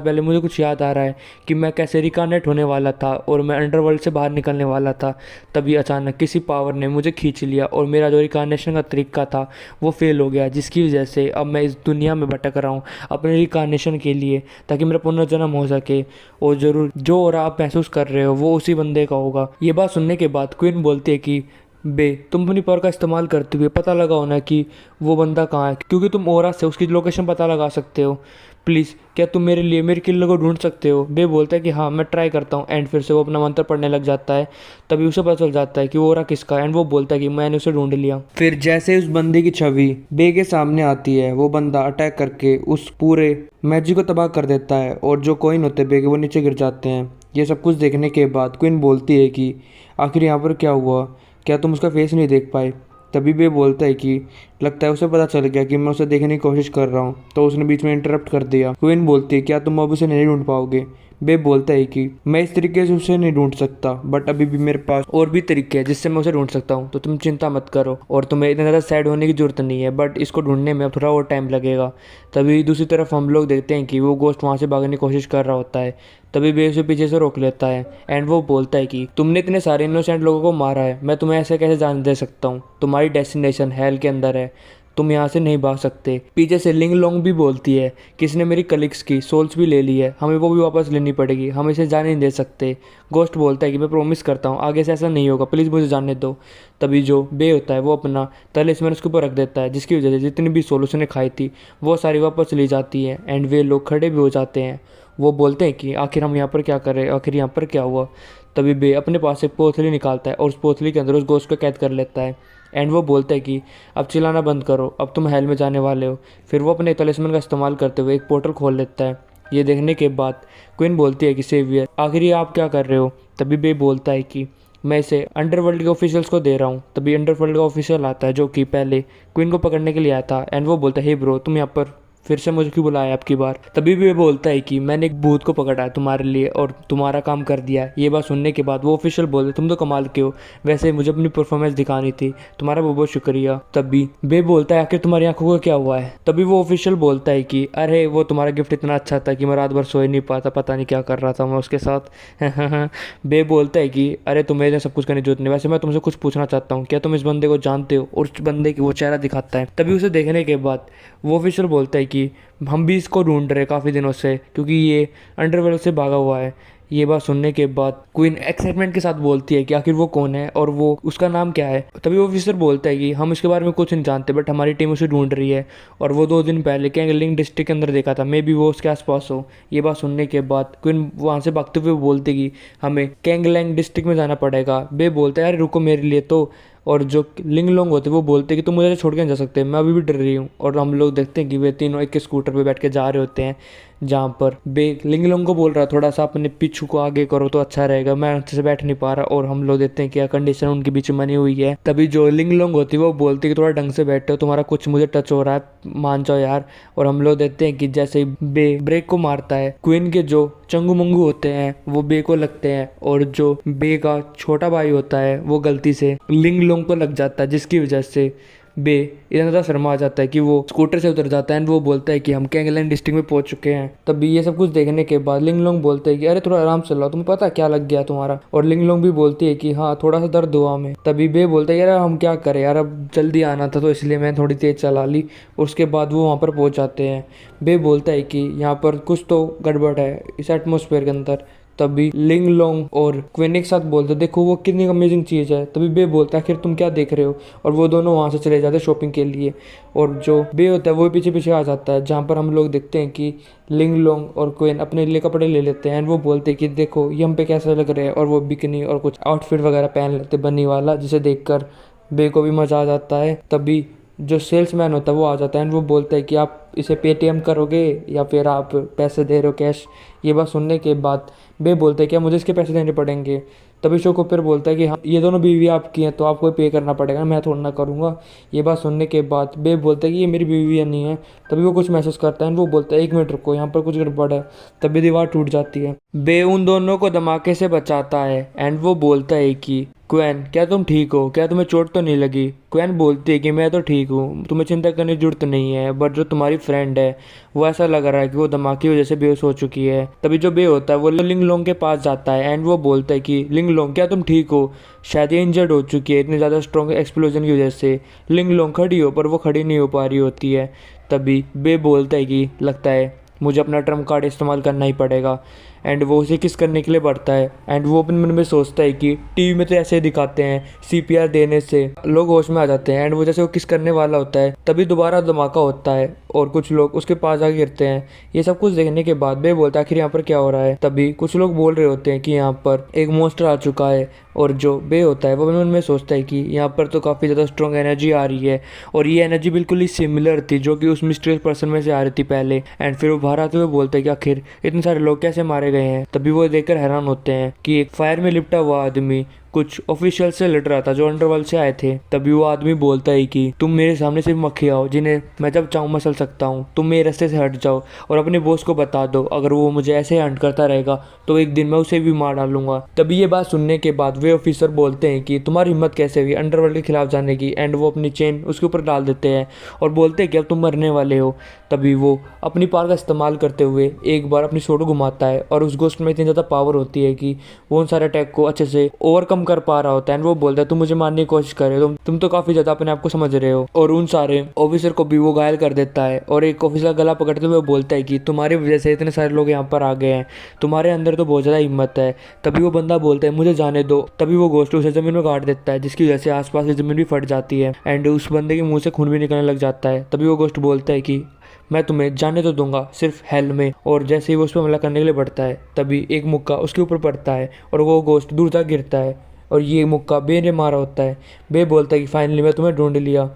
पहले मुझे कुछ याद आ रहा है कि मैं कैसे रिकानेट होने वाला था और मैं अंडरवर्ल्ड से बाहर निकलने वाला था। तभी अचानक किसी पावर ने मुझे खींच लिया और मेरा जो रिकानेशन का तरीका था वो फेल हो गया, जिसकी वजह से अब मैं इस दुनिया में भटक रहा हूँ अपने रिकानेशन के लिए, ताकि मेरा पुनर्जन्म हो सके। और ज़रूर जो और आप महसूस कर रहे हो वो उसी बंदे का होगा। ये बात सुनने के बाद क्वीन बोलती है कि बे, तुम अपनी पावर का इस्तेमाल करते हुए पता लगाओ ना कि वो बंदा कहाँ है, क्योंकि तुम ओरा से उसकी लोकेशन पता लगा सकते हो। प्लीज़ क्या तुम मेरे लिए मेरे किल्लर को ढूंढ सकते हो। बे बोलता है कि हाँ मैं ट्राई करता हूँ। एंड फिर से वो अपना मंत्र पढ़ने लग जाता है। तभी उसे पता चल जाता है कि वो ओरा किसका है। एंड वो बोलता है कि मैंने उसे ढूंढ लिया। फिर जैसे उस बंदे की छवि बे के सामने आती है, वो बंदा अटैक करके उस पूरे मैजिक को तबाह कर देता है और जो कॉइन होते हैं बे के वो नीचे गिर जाते हैं। ये सब कुछ देखने के बाद क्वीन बोलती है कि आखिर यहाँ पर क्या हुआ, क्या तुम उसका फेस नहीं देख पाए। तभी बे बोलता है कि लगता है उसे पता चल गया कि मैं उसे देखने की कोशिश कर रहा हूँ, तो उसने बीच में इंटरप्ट कर दिया। क्वीन बोलती है क्या तुम अब उसे नहीं ढूंढ पाओगे। बे बोलता है कि मैं इस तरीके से उसे नहीं ढूंढ सकता, बट अभी भी मेरे पास और भी तरीके हैं जिससे मैं उसे ढूंढ सकता हूँ, तो तुम चिंता मत करो और तुम्हें इतना ज़्यादा सैड होने की जरूरत नहीं है, बट इसको ढूंढने में अब थोड़ा और टाइम लगेगा। तभी दूसरी तरफ हम लोग देखते हैं कि वो गोस्ट वहाँ से भागने की कोशिश कर रहा होता है। तभी बे उसे पीछे से रोक लेता है एंड वो बोलता है कि तुमने इतने सारे इनोसेंट लोगों को मारा है, मैं तुम्हें ऐसे कैसे जान दे सकता हूँ, तुम्हारी डेस्टिनेशन हेल के अंदर है, तुम यहाँ से नहीं भाग सकते। पीछे से लिंग लोंग भी बोलती है कि इसने मेरी कलिग्स की सोल्स भी ले ली है, हमें वो भी वापस लेनी पड़ेगी, हम इसे जाने नहीं दे सकते। गोस्ट बोलता है कि मैं प्रॉमिस करता हूँ आगे से ऐसा नहीं होगा, प्लीज़ मुझे जाने दो। तभी जो बे होता है वो अपना तलिस्मैन उसके ऊपर रख देता है, जिसकी वजह से जितनी भी सोल उसने खाई थी वो सारी वापस ली जाती है। एंड वे लोग खड़े भी हो जाते हैं। वो बोलते हैं कि आखिर हम यहाँ पर क्या कर रहे हैं, आखिर यहाँ पर क्या हुआ। तभी बे अपने पास एक पोतली निकालता है और उस पोतली के अंदर उस गोश्त को कैद कर लेता है। एंड वो बोलता है कि अब चिल्लाना बंद करो, अब तुम हेल में जाने वाले हो। फिर वो अपने तलिस्मैन का इस्तेमाल करते हुए एक पोर्टल खोल लेता है। ये देखने के बाद क्वीन बोलती है कि सेवियर आखिर ये आप क्या कर रहे हो। तभी बे बोलता है कि मैं इसे अंडरवर्ल्ड के ऑफिशियल्स को दे रहा हूँ। तभी अंडरवर्ल्ड का ऑफिशियल आता है जो कि पहले क्वीन को पकड़ने के लिए आया था। एंड वो बोलता है हे ब्रो, तुम यहाँ पर फिर से मुझे क्यों बुलाया आपकी बार। तभी भी बोलता है कि मैंने एक भूत को पकड़ा है तुम्हारे लिए और तुम्हारा काम कर दिया। ये बात सुनने के बाद वो ऑफिशियल बोलते तुम तो कमाल के हो, वैसे मुझे अपनी परफॉर्मेंस दिखानी थी, तुम्हारा बहुत बहुत शुक्रिया। तभी बे बोलता है आखिर तुम्हारी आंखों को क्या हुआ है। तभी वो ऑफिशियल बोलता है कि अरे वो तुम्हारा गिफ्ट इतना अच्छा था कि मैं रात भर सो ही नहीं पाता, पता नहीं क्या कर रहा था मैं उसके साथ। बे बोलता है कि अरे तुम्हें सब कुछ करने की जरूरत नहीं, वैसे मैं तुमसे कुछ पूछना चाहता हूँ, क्या तुम इस बंदे को जानते हो। और उस बंदे की वो चेहरा दिखाता है। तभी उसे देखने के बाद वो ऑफिशियल बोलता है कि हम भी इसको ढूंढ रहे काफ़ी दिनों से, क्योंकि ये अंडरवर्ल्ड से भागा हुआ है। ये बात सुनने के बाद क्वीन एक्साइटमेंट के साथ बोलती है कि आखिर वो कौन है और वो उसका नाम क्या है। तभी वो ऑफिसर बोलता है कि हम इसके बारे में कुछ नहीं जानते, बट हमारी टीम उसे ढूंढ रही है और वो 2 दिन पहले कैंगलिंग डिस्ट्रिक्ट के अंदर देखा था, मे बी वो उसके आसपास हो। ये बात सुनने के बाद क्वीन वहाँ से भागते हुए बोलती कि हमें कैंगलैंग डिस्ट्रिक्ट में जाना पड़ेगा। बे बोलता है यार रुको मेरे लिए तो। और जो लिंग लोंग होते वो बोलते कि तुम मुझे छोड़ के नहीं जा सकते, मैं अभी भी डर रही हूँ। और हम लोग देखते हैं कि वे तीनों एक के स्कूटर पे बैठ के जा रहे होते हैं, जहाँ पर बे लिंग लोंग को बोल रहा है थोड़ा सा अपने पीछू को आगे करो तो अच्छा रहेगा, मैं अच्छे से बैठ नहीं पा रहा। और हम लोग देखते हैं क्या कंडीशन उनके बीच में बनी हुई है। तभी जो लिंग लोंग होती है वो बोलती है कि थोड़ा ढंग से बैठो, तुम्हारा कुछ मुझे टच हो रहा है, मान जाओ यार। और हम लोग देखते हैं कि जैसे ही बे ब्रेक को मारता है, क्वीन के जो चंगू मंगू होते हैं वो बे को लगते हैं और जो बे का छोटा भाई होता है वो गलती से लिंग लोंग को लग जाता है, जिसकी वजह से बे इतना ज़्यादा शर्मा आ जाता है कि वो स्कूटर से उतर जाता है। एंड वो बोलता है कि हम कैंगलैंड डिस्ट्रिक्ट में पहुंच चुके हैं। तभी ये सब कुछ देखने के बाद लिंग लोंग बोलते हैं कि अरे थोड़ा आराम से लाओ, तुम्हें पता क्या लग गया तुम्हारा। और लिंग लोंग भी बोलती है कि हाँ थोड़ा सा दर्द हुआ हमें। तभी बे बोलता है यार हम क्या करें यार, अब जल्दी आना था तो इसलिए मैं थोड़ी तेज़ चला ली। उसके बाद वो वहाँ पर पहुँच जाते हैं। बे बोलता है कि यहाँ पर कुछ तो गड़बड़ है इस एटमोसफेयर के अंदर। तभी लिंग लोंग और क्वीन एक साथ बोलते देखो वो कितनी अमेजिंग चीज़ है। तभी बे बोलता है आखिर तुम क्या देख रहे हो। और वो दोनों वहाँ से चले जाते हैं शॉपिंग के लिए। और जो बे होता है वो पीछे पीछे आ जाता है, जहाँ पर हम लोग देखते हैं कि लिंग लोंग और क्वीन अपने लिए कपड़े ले लेते हैं। वो बोलते हैं कि देखो ये हम पे कैसे लग रहे हैं, और वो बिकनी और कुछ आउटफिट वगैरह पहन लेते बनी वाला, जिसे देखकर बे को भी मज़ा आ जाता है। तभी जो सेल्समैन होता है वो आ जाता है एंड वो बोलता है कि आप इसे पेटीएम करोगे या फिर आप पैसे दे रहे हो कैश। ये बात सुनने के बाद बे बोलते हैं क्या मुझे इसके पैसे देने पड़ेंगे। तभी शोको फिर बोलता है कि हाँ ये दोनों बीवी आपकी हैं तो आपको पे करना पड़ेगा, मैं थोड़ा ना करूँगा। ये बात सुनने के बाद बे बोलता है कि ये मेरी बीवी नहीं है। तभी वो कुछ महसूस करता है, वो बोलता है 1 मिनट रुको, यहाँ पर कुछ गड़बड़ है। तभी दीवार टूट जाती है। बे उन दोनों को धमाके से बचाता है एंड वो बोलता है कि क्वेन क्या तुम ठीक हो, क्या तुम्हें चोट तो नहीं लगी? क्वेन बोलती है कि मैं तो ठीक हूँ, तुम्हें चिंता करने की जरूरत नहीं है, बट जो तुम्हारी फ्रेंड है वो ऐसा लग रहा है कि वो धमाके की वजह से बेहोश हो चुकी है। तभी जो बे होता है वो लिंग लोंग के पास जाता है एंड वो बोलता है कि लिंग लोंग क्या तुम ठीक हो, शायद ये इंजर्ड हो चुकी है इतनी ज़्यादा स्ट्रॉन्ग एक्सप्लोजन की वजह से। लिंग लोंग खड़ी हो पर वो खड़ी नहीं हो पा रही होती है। तभी बे बोलता है कि लगता है मुझे अपना ट्रम्प कार्ड इस्तेमाल करना ही पड़ेगा एंड वो उसे किस करने के लिए बढ़ता है एंड वो अपने मन में सोचता है कि टीवी में तो ऐसे दिखाते हैं सीपीआर देने से लोग होश में आ जाते हैं एंड वो जैसे वो किस करने वाला होता है तभी दोबारा धमाका होता है और कुछ लोग उसके पास आके गिरते हैं। ये सब कुछ देखने के बाद बे बोलता है आखिर यहाँ पर क्या हो रहा है। तभी कुछ लोग बोल रहे होते हैं कि यहाँ पर एक मॉन्स्टर आ चुका है और जो बे होता है वो अपने मन में सोचता है कि यहाँ पर तो काफ़ी ज़्यादा स्ट्रॉन्ग एनर्जी आ रही है और ये एनर्जी बिल्कुल ही सिमिलर थी जो कि उस मिस्टीरियस पर्सन में से आ रही थी पहले। एंड फिर वो बाहर आते हुए बोलते हैं कि आखिर इतने सारे लोग कैसे मारे गए हैं। तभी वो देखकर हैरान होते हैं कि एक फायर में लिपटा हुआ आदमी कुछ ऑफिशियल से लड़ रहा था जो अंडरवर्ल्ड से आए थे। तभी वो आदमी बोलता है कि तुम मेरे सामने सिर्फ मक्खी आओ जिन्हें मैं जब चाहूँ मसल सकता हूँ, तुम मेरे रास्ते से हट जाओ और अपने बॉस को बता दो अगर वो मुझे ऐसे हंट करता रहेगा तो एक दिन मैं उसे भी मार डालूंगा। तभी ये बात सुनने के बाद वे ऑफिसर बोलते हैं कि तुम्हारी हिम्मत कैसे हुई अंडरवर्ल्ड के खिलाफ जाने की एंड वो अपनी चेन उसके ऊपर डाल देते हैं और बोलते हैं कि अब तुम मरने वाले हो। तभी वो अपनी पावर का इस्तेमाल करते हुए एक बार अपनी सोड घुमाता है और उस गोस्ट में इतनी ज़्यादा पावर होती है कि वो उन सारे अटैक को अच्छे से ओवरकम कर पा रहा होता है। वो बोलता है तुम मुझे मारने की कोशिश कर रहे हो, तुम तो काफ़ी ज़्यादा अपने आप को समझ रहे हो। और उन सारे ऑफिसर को भी वो घायल कर देता है और एक ऑफिसर गला पकड़ते हुए बोलता है कि तुम्हारी वजह से इतने सारे लोग यहाँ पर आ गए हैं, तुम्हारे अंदर तो बहुत ज़्यादा हिम्मत है। तभी वो बंदा बोलता है मुझे जाने दो। तभी वो गोश्त उसे ज़मीन में गाड़ देता है जिसकी वजह से आसपास की ज़मीन भी फट जाती है एंड उस बंदे के मुंह से खून भी निकलने लग जाता है। तभी वो गोश्त बोलता है कि मैं तुम्हें जाने तो दूंगा सिर्फ हेल में। और जैसे ही वो उस पर हमला करने के लिए बढ़ता है तभी एक मुक्का उसके ऊपर पड़ता है और वो गोश्त दूर तक गिरता है और ये मुक्का बे ने मारा होता है। बे बोलता है कि फाइनली मैं तुम्हें ढूंढ लिया।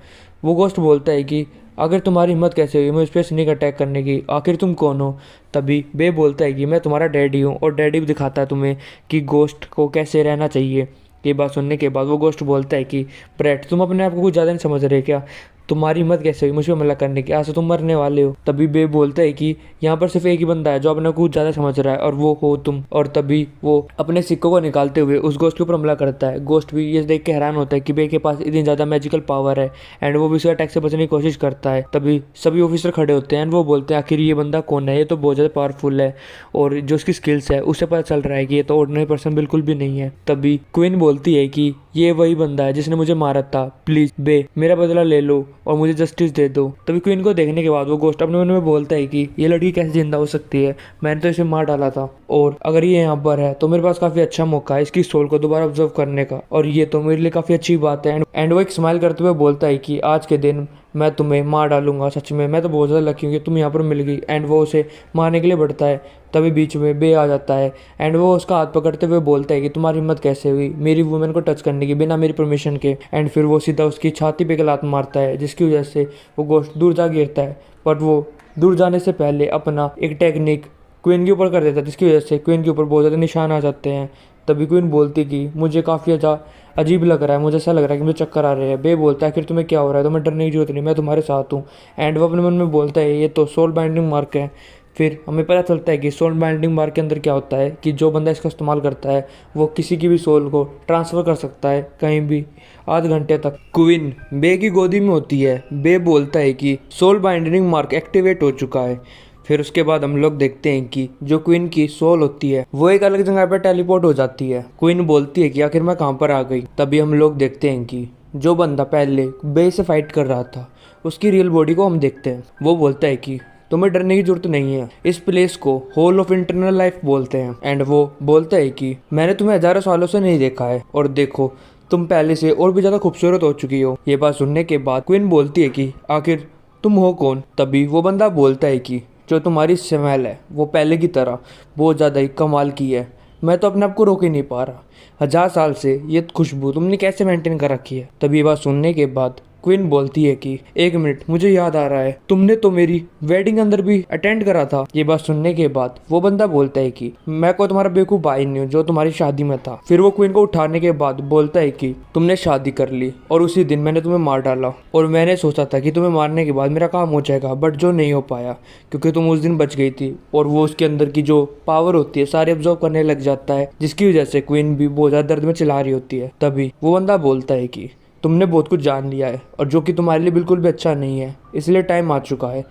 वो गोश्त बोलता है कि अगर तुम्हारी हिम्मत कैसे हुई मुझ पर स्नेक अटैक करने की, आखिर तुम कौन हो? तभी बे बोलता है कि मैं तुम्हारा डैडी हूँ और डैडी भी दिखाता है तुम्हें कि गोश्त को कैसे रहना चाहिए। ये बात सुनने के बाद वो गोश्त बोलता है कि ब्रेट तुम अपने आप को कुछ ज़्यादा नहीं समझ रहे क्या, तुम्हारी हिम्मत कैसे हुई मुझ पर हमला करने की, आज से तुम मरने वाले हो। तभी बे बोलता है कि यहाँ पर सिर्फ एक ही बंदा है जो अपने को कुछ ज़्यादा समझ रहा है और वो हो तुम। और तभी वो अपने सिक्कों को निकालते हुए उस गोश्त के ऊपर हमला करता है। गोश्त भी ये देख के हैरान होता है कि बे के पास इतनी ज़्यादा मैजिकल पावर है एंड वो भी उसके अटैक से बचने की कोशिश करता है। तभी सभी ऑफिसर खड़े होते हैं एंड वो बोलते हैं आखिर ये बंदा कौन है, ये तो बहुत ज़्यादा पावरफुल है और जो उसकी स्किल्स है उससे पता चल रहा है कि ये तो ऑर्डिनरी पर्सन बिल्कुल भी नहीं है। तभी क्वीन बोलती है कि ये वही बंदा है जिसने मुझे मारा था, प्लीज बे मेरा बदला ले लो और मुझे जस्टिस दे दो। तभी क्वीन को देखने के बाद वो गोश्त अपने मन में बोलता है कि ये लड़की कैसे जिंदा हो सकती है, मैंने तो इसे मार डाला था और अगर ये यहाँ पर है तो मेरे पास काफी अच्छा मौका है इसकी सोल को दोबारा ऑब्जर्व करने का और ये तो मेरे लिए काफी अच्छी बात है। एंड वो एक स्माइल करते हुए बोलता है कि आज के दिन मैं तुम्हें मार डालूंगा, सच में मैं तो बहुत ज़्यादा लकी हूँ कि तुम यहाँ पर मिल गई। एंड वो उसे मारने के लिए बढ़ता है तभी बीच में बे आ जाता है एंड वो उसका हाथ पकड़ते हुए बोलता है कि तुम्हारी हिम्मत कैसे हुई मेरी वुमेन को टच करने की बिना मेरी परमिशन के। एंड फिर वो सीधा उसकी छाती पे लात मारता है जिसकी वजह से वो गोश्त दूर जा गिरता है। बट वो दूर जाने से पहले अपना एक टेक्निक क्वीन के ऊपर कर देता है जिसकी वजह से क्वीन के ऊपर बहुत ज़्यादा निशान आ जाते हैं। तभी क्वीन बोलती कि मुझे काफ़ी ज़्यादा अजीब लग रहा है, मुझे ऐसा लग रहा है कि मुझे चक्कर आ रहे हैं। बे बोलता है फिर तुम्हें क्या हो रहा है, तुम्हें डरने की जरूरत नहीं, मैं तुम्हारे साथ हूँ। एंड वो अपने मन में बोलता है ये तो सोल बाइंडिंग मार्क है। फिर हमें पता चलता है कि सोल बाइंडिंग मार्क के अंदर क्या होता है कि जो बंदा इसका इस्तेमाल करता है वो किसी की भी सोल को ट्रांसफ़र कर सकता है कहीं भी आध घंटे तक। क्वीन बे की गोदी में होती है। बे बोलता है कि सोल बाइंडिंग मार्क एक्टिवेट हो चुका है। फिर उसके बाद हम लोग देखते हैं कि जो क्वीन की सोल होती है वो एक अलग जगह पर टेलीपोर्ट हो जाती है। क्वीन बोलती है कि आखिर मैं कहाँ पर आ गई। तभी हम लोग देखते हैं कि जो बंदा पहले बे से फाइट कर रहा था उसकी रियल बॉडी को हम देखते हैं। वो बोलता है कि तुम्हें डरने की जरूरत नहीं है, इस प्लेस को होल ऑफ इंटरनल लाइफ बोलते हैं। एंड वो बोलता है कि मैंने तुम्हें हजारों सालों से नहीं देखा है और देखो तुम पहले से और भी ज़्यादा खूबसूरत हो चुकी हो। ये बात सुनने के बाद क्वीन बोलती है कि आखिर तुम हो कौन। तभी वो बंदा बोलता है कि जो तुम्हारी स्मेल है वो पहले की तरह बहुत ज़्यादा ही कमाल की है, मैं तो अपने आप को रोक ही नहीं पा रहा। 1000 साल से ये खुशबू तुमने कैसे मेंटेन कर रखी है। तभी ये बात सुनने के बाद क्वीन बोलती है कि एक मिनट, मुझे याद आ रहा है, तुमने तो मेरी वेडिंग अंदर भी अटेंड करा था। ये बात सुनने के बाद वो बंदा बोलता है कि मैं को तुम्हारा बेवकूफ भाई नहीं हूँ जो तुम्हारी शादी में था। फिर वो क्वीन को उठाने के बाद बोलता है कि तुमने शादी कर ली और उसी दिन मैंने तुम्हें मार डाला, और मैंने सोचा था कि तुम्हें मारने के बाद मेरा काम हो जाएगा, बट जो नहीं हो पाया क्योंकि तुम उस दिन बच गई थी। और वो उसके अंदर की जो पावर होती है सारे ऑब्जर्व करने लग जाता है, जिसकी वजह से क्वीन भी बहुत ज्यादा दर्द में चिल्ला रही होती है। तभी वो बंदा बोलता है कि तुमने बहुत कुछ जान लिया है और जो कि तुम्हारे लिए बिल्कुल भी अच्छा नहीं है, इसलिए टाइम आ चुका है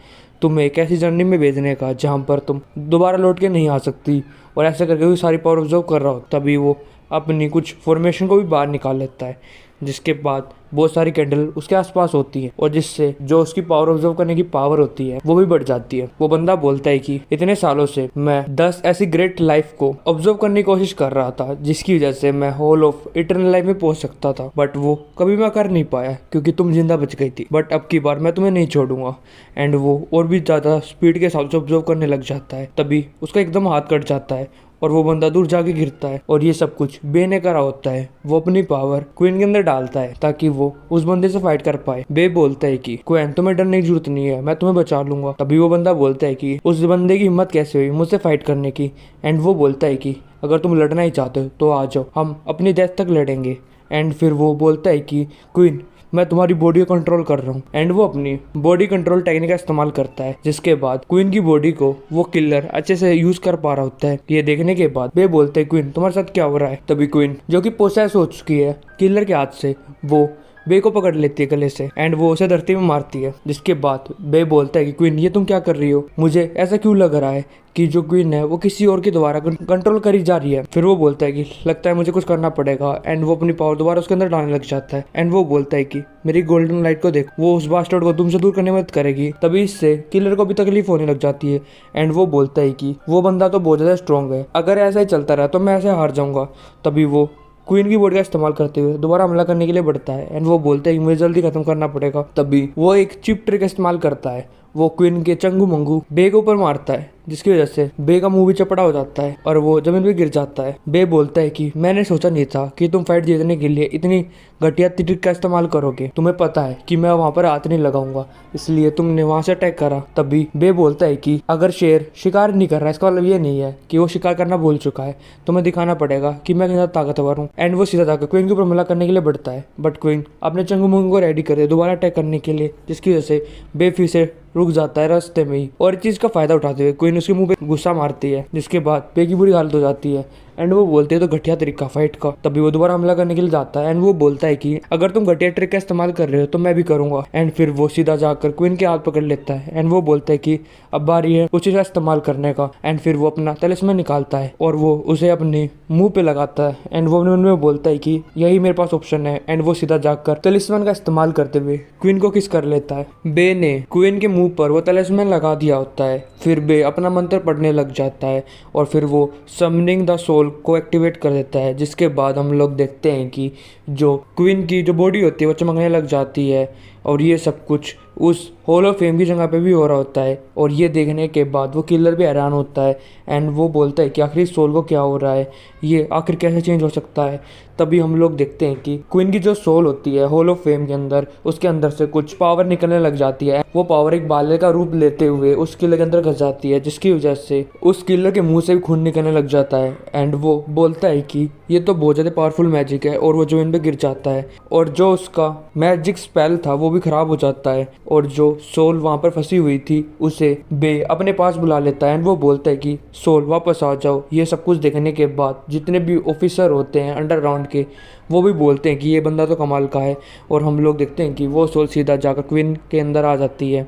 तुम्हें एक ऐसी जर्नी में भेजने का जहाँ पर तुम दोबारा लौट के नहीं आ सकती। और ऐसा करके वो सारी पावर ऑब्जर्व कर रहा हो। तभी वो अपनी कुछ फॉर्मेशन को भी बाहर निकाल लेता है, जिसके बाद बहुत सारी कैंडल उसके आसपास होती है और जिससे जो उसकी पावर ऑब्जर्व करने की पावर होती है वो भी बढ़ जाती है। वो बंदा बोलता है कि इतने सालों से मैं 10 ऐसी ग्रेट लाइफ को ऑब्जर्व करने की कोशिश कर रहा था जिसकी वजह से मैं होल ऑफ इटर्नल लाइफ में पहुंच सकता था, बट वो कभी मैं कर नहीं पाया क्योंकि तुम जिंदा बच गई थी। बट अब की बार मैं तुम्हें नहीं छोड़ूंगा। एंड वो और भी ज्यादा स्पीड के साथ ऑब्जर्व करने लग जाता है। तभी उसका एकदम हाथ कट जाता है और वो बंदा दूर जाके गिरता है। और ये सब कुछ बे ने करा होता है। वो अपनी पावर क्वीन के अंदर डालता है ताकि वो उस बंदे से फाइट कर पाए। बे बोलता है कि क्वीन, तुम्हें डरने की जरूरत नहीं है, मैं तुम्हें बचा लूंगा। तभी वो बंदा बोलता है कि उस बंदे की हिम्मत कैसे हुई मुझसे फाइट करने की। एंड वो बोलता है कि अगर तुम लड़ना ही चाहते हो तो आ जाओ, हम अपनी डेथ तक लड़ेंगे। एंड फिर वो बोलता है कि क्वीन, मैं तुम्हारी बॉडी को कंट्रोल कर रहा हूँ। एंड वो अपनी बॉडी कंट्रोल टेक्निक का इस्तेमाल करता है, जिसके बाद क्वीन की बॉडी को वो किलर अच्छे से यूज कर पा रहा होता है। ये देखने के बाद वे बोलते हैं क्वीन, तुम्हारे साथ क्या हो रहा है। तभी क्वीन जो कि पोसेस हो चुकी है किलर के हाथ से, वो बे को पकड़ लेती है गले से एंड वो उसे धरती में मारती है। जिसके बाद बे बोलता है कि क्वीन, ये तुम क्या कर रही हो, मुझे ऐसा क्यों लग रहा है कि जो क्वीन है वो किसी और के द्वारा कंट्रोल करी जा रही है। फिर वो बोलता है कि लगता है मुझे कुछ करना पड़ेगा। एंड वो अपनी पावर दोबारा उसके अंदर डालने लग जाता है। एंड वो बोलता है कि मेरी गोल्डन लाइट को देख, वो उस बास्टर्ड को तुमसे दूर करने में मदद करेगी। तभी इससे किलर को भी तकलीफ होने लग जाती है। एंड वो बोलता है कि वो बंदा तो बहुत ज्यादा स्ट्रॉन्ग है, अगर ऐसा ही चलता रहा तो मैं ऐसे हार जाऊंगा। तभी वो क्वीन की बॉडी का इस्तेमाल करते हुए दोबारा हमला करने के लिए बढ़ता है। एंड वो बोलते हैं कि मुझे जल्दी खत्म करना पड़ेगा। तभी वो एक चिप ट्रिक इस्तेमाल करता है। वो क्वीन के चंगू मंगू बे के ऊपर मारता है, जिसकी वजह से बे का मुंह भी चपड़ा हो जाता है और वो जमीन पे गिर जाता है। बे बोलता है कि मैंने सोचा नहीं था कि तुम फाइट जीतने के लिए इतनी घटिया ट्रिक का इस्तेमाल करोगे। तुम्हें पता है कि मैं वहां पर हाथ नहीं लगाऊंगा, इसलिए तुमने वहां से अटैक करा। तभी बे बोलता है कि अगर शेर शिकार नहीं कर रहा है इसका मतलब ये नहीं है कि वो शिकार करना भूल चुका है, तुम्हें दिखाना पड़ेगा कि मैं कितना ताकतवर हूँ। एंड वो सीधा जाकर क्वीन के ऊपर हमला करने के लिए बढ़ता है, बट क्वीन अपने चंगू मंगू को रेडी करे दोबारा अटैक करने के लिए, जिसकी वजह से बे फिर से रुक जाता है रास्ते में ही। और इस चीज का फायदा उठाते हुए क्वीन उसके मुंह पे गुस्सा मारती है, जिसके बाद बे की बुरी हालत हो जाती है। एंड वो बोलते हैं तो घटिया तरीका फाइट का। तभी वो दोबारा हमला करने के लिए जाता है। एंड वो बोलता है कि अगर तुम घटिया ट्रिक का इस्तेमाल कर रहे हो तो मैं भी करूंगा। एंड फिर वो सीधा जाकर क्वीन के हाथ पकड़ लेता है। एंड वो बोलता है कि अब बारी है उसी का इस्तेमाल करने का। एंड फिर वो अपना तलिस्मान निकालता है और वो उसे अपने मुंह पे लगाता है। एंड वो अपने मन में बोलता है कि यही मेरे पास ऑप्शन है। एंड वो सीधा जाकर तलिस्मान का इस्तेमाल करते हुए क्वीन को किस कर लेता है। बे ने क्वीन के मुंह पर वो तलिस्मान लगा दिया होता है। फिर बे अपना मंत्र पढ़ने लग जाता है और फिर वो समनिंग द सोल को एक्टिवेट कर देता है, जिसके बाद हम लोग देखते हैं कि जो क्वीन की जो बॉडी होती है वो चमकने लग जाती है। और ये सब कुछ उस हॉल ऑफ फेम की जगह पे भी हो रहा होता है। और ये देखने के बाद वो किलर भी हैरान होता है। एंड वो बोलता है कि आखिर इस सोल को क्या हो रहा है, ये आखिर कैसे चेंज हो सकता है। तभी हम लोग देखते हैं कि क्वीन की जो सोल होती है हॉल ऑफ फेम के अंदर, उसके अंदर से कुछ पावर निकलने लग जाती है। वो पावर एक बाले का रूप लेते हुए उस किलर के अंदर घुस जाती है, जिसकी वजह से उस किलर के मुंह से भी खून निकलने लग जाता है। एंड वो बोलता है कि ये तो बहुत ज्यादा पावरफुल मैजिक है, और वो जमीन पे गिर जाता है और जो उसका मैजिक स्पेल था वो भी खराब हो जाता है। और जो सोल वहां पर फंसी हुई थी उसे बे अपने पास बुला लेता है। एंड वो बोलता है कि सोल वापस आ जाओ। ये सब कुछ देखने के बाद जितने भी ऑफिसर होते हैं अंडरग्राउंड के, वो भी बोलते हैं कि ये बंदा तो कमाल का है। और हम लोग देखते हैं कि वो सोल सीधा जाकर क्वीन के अंदर आ जाती है।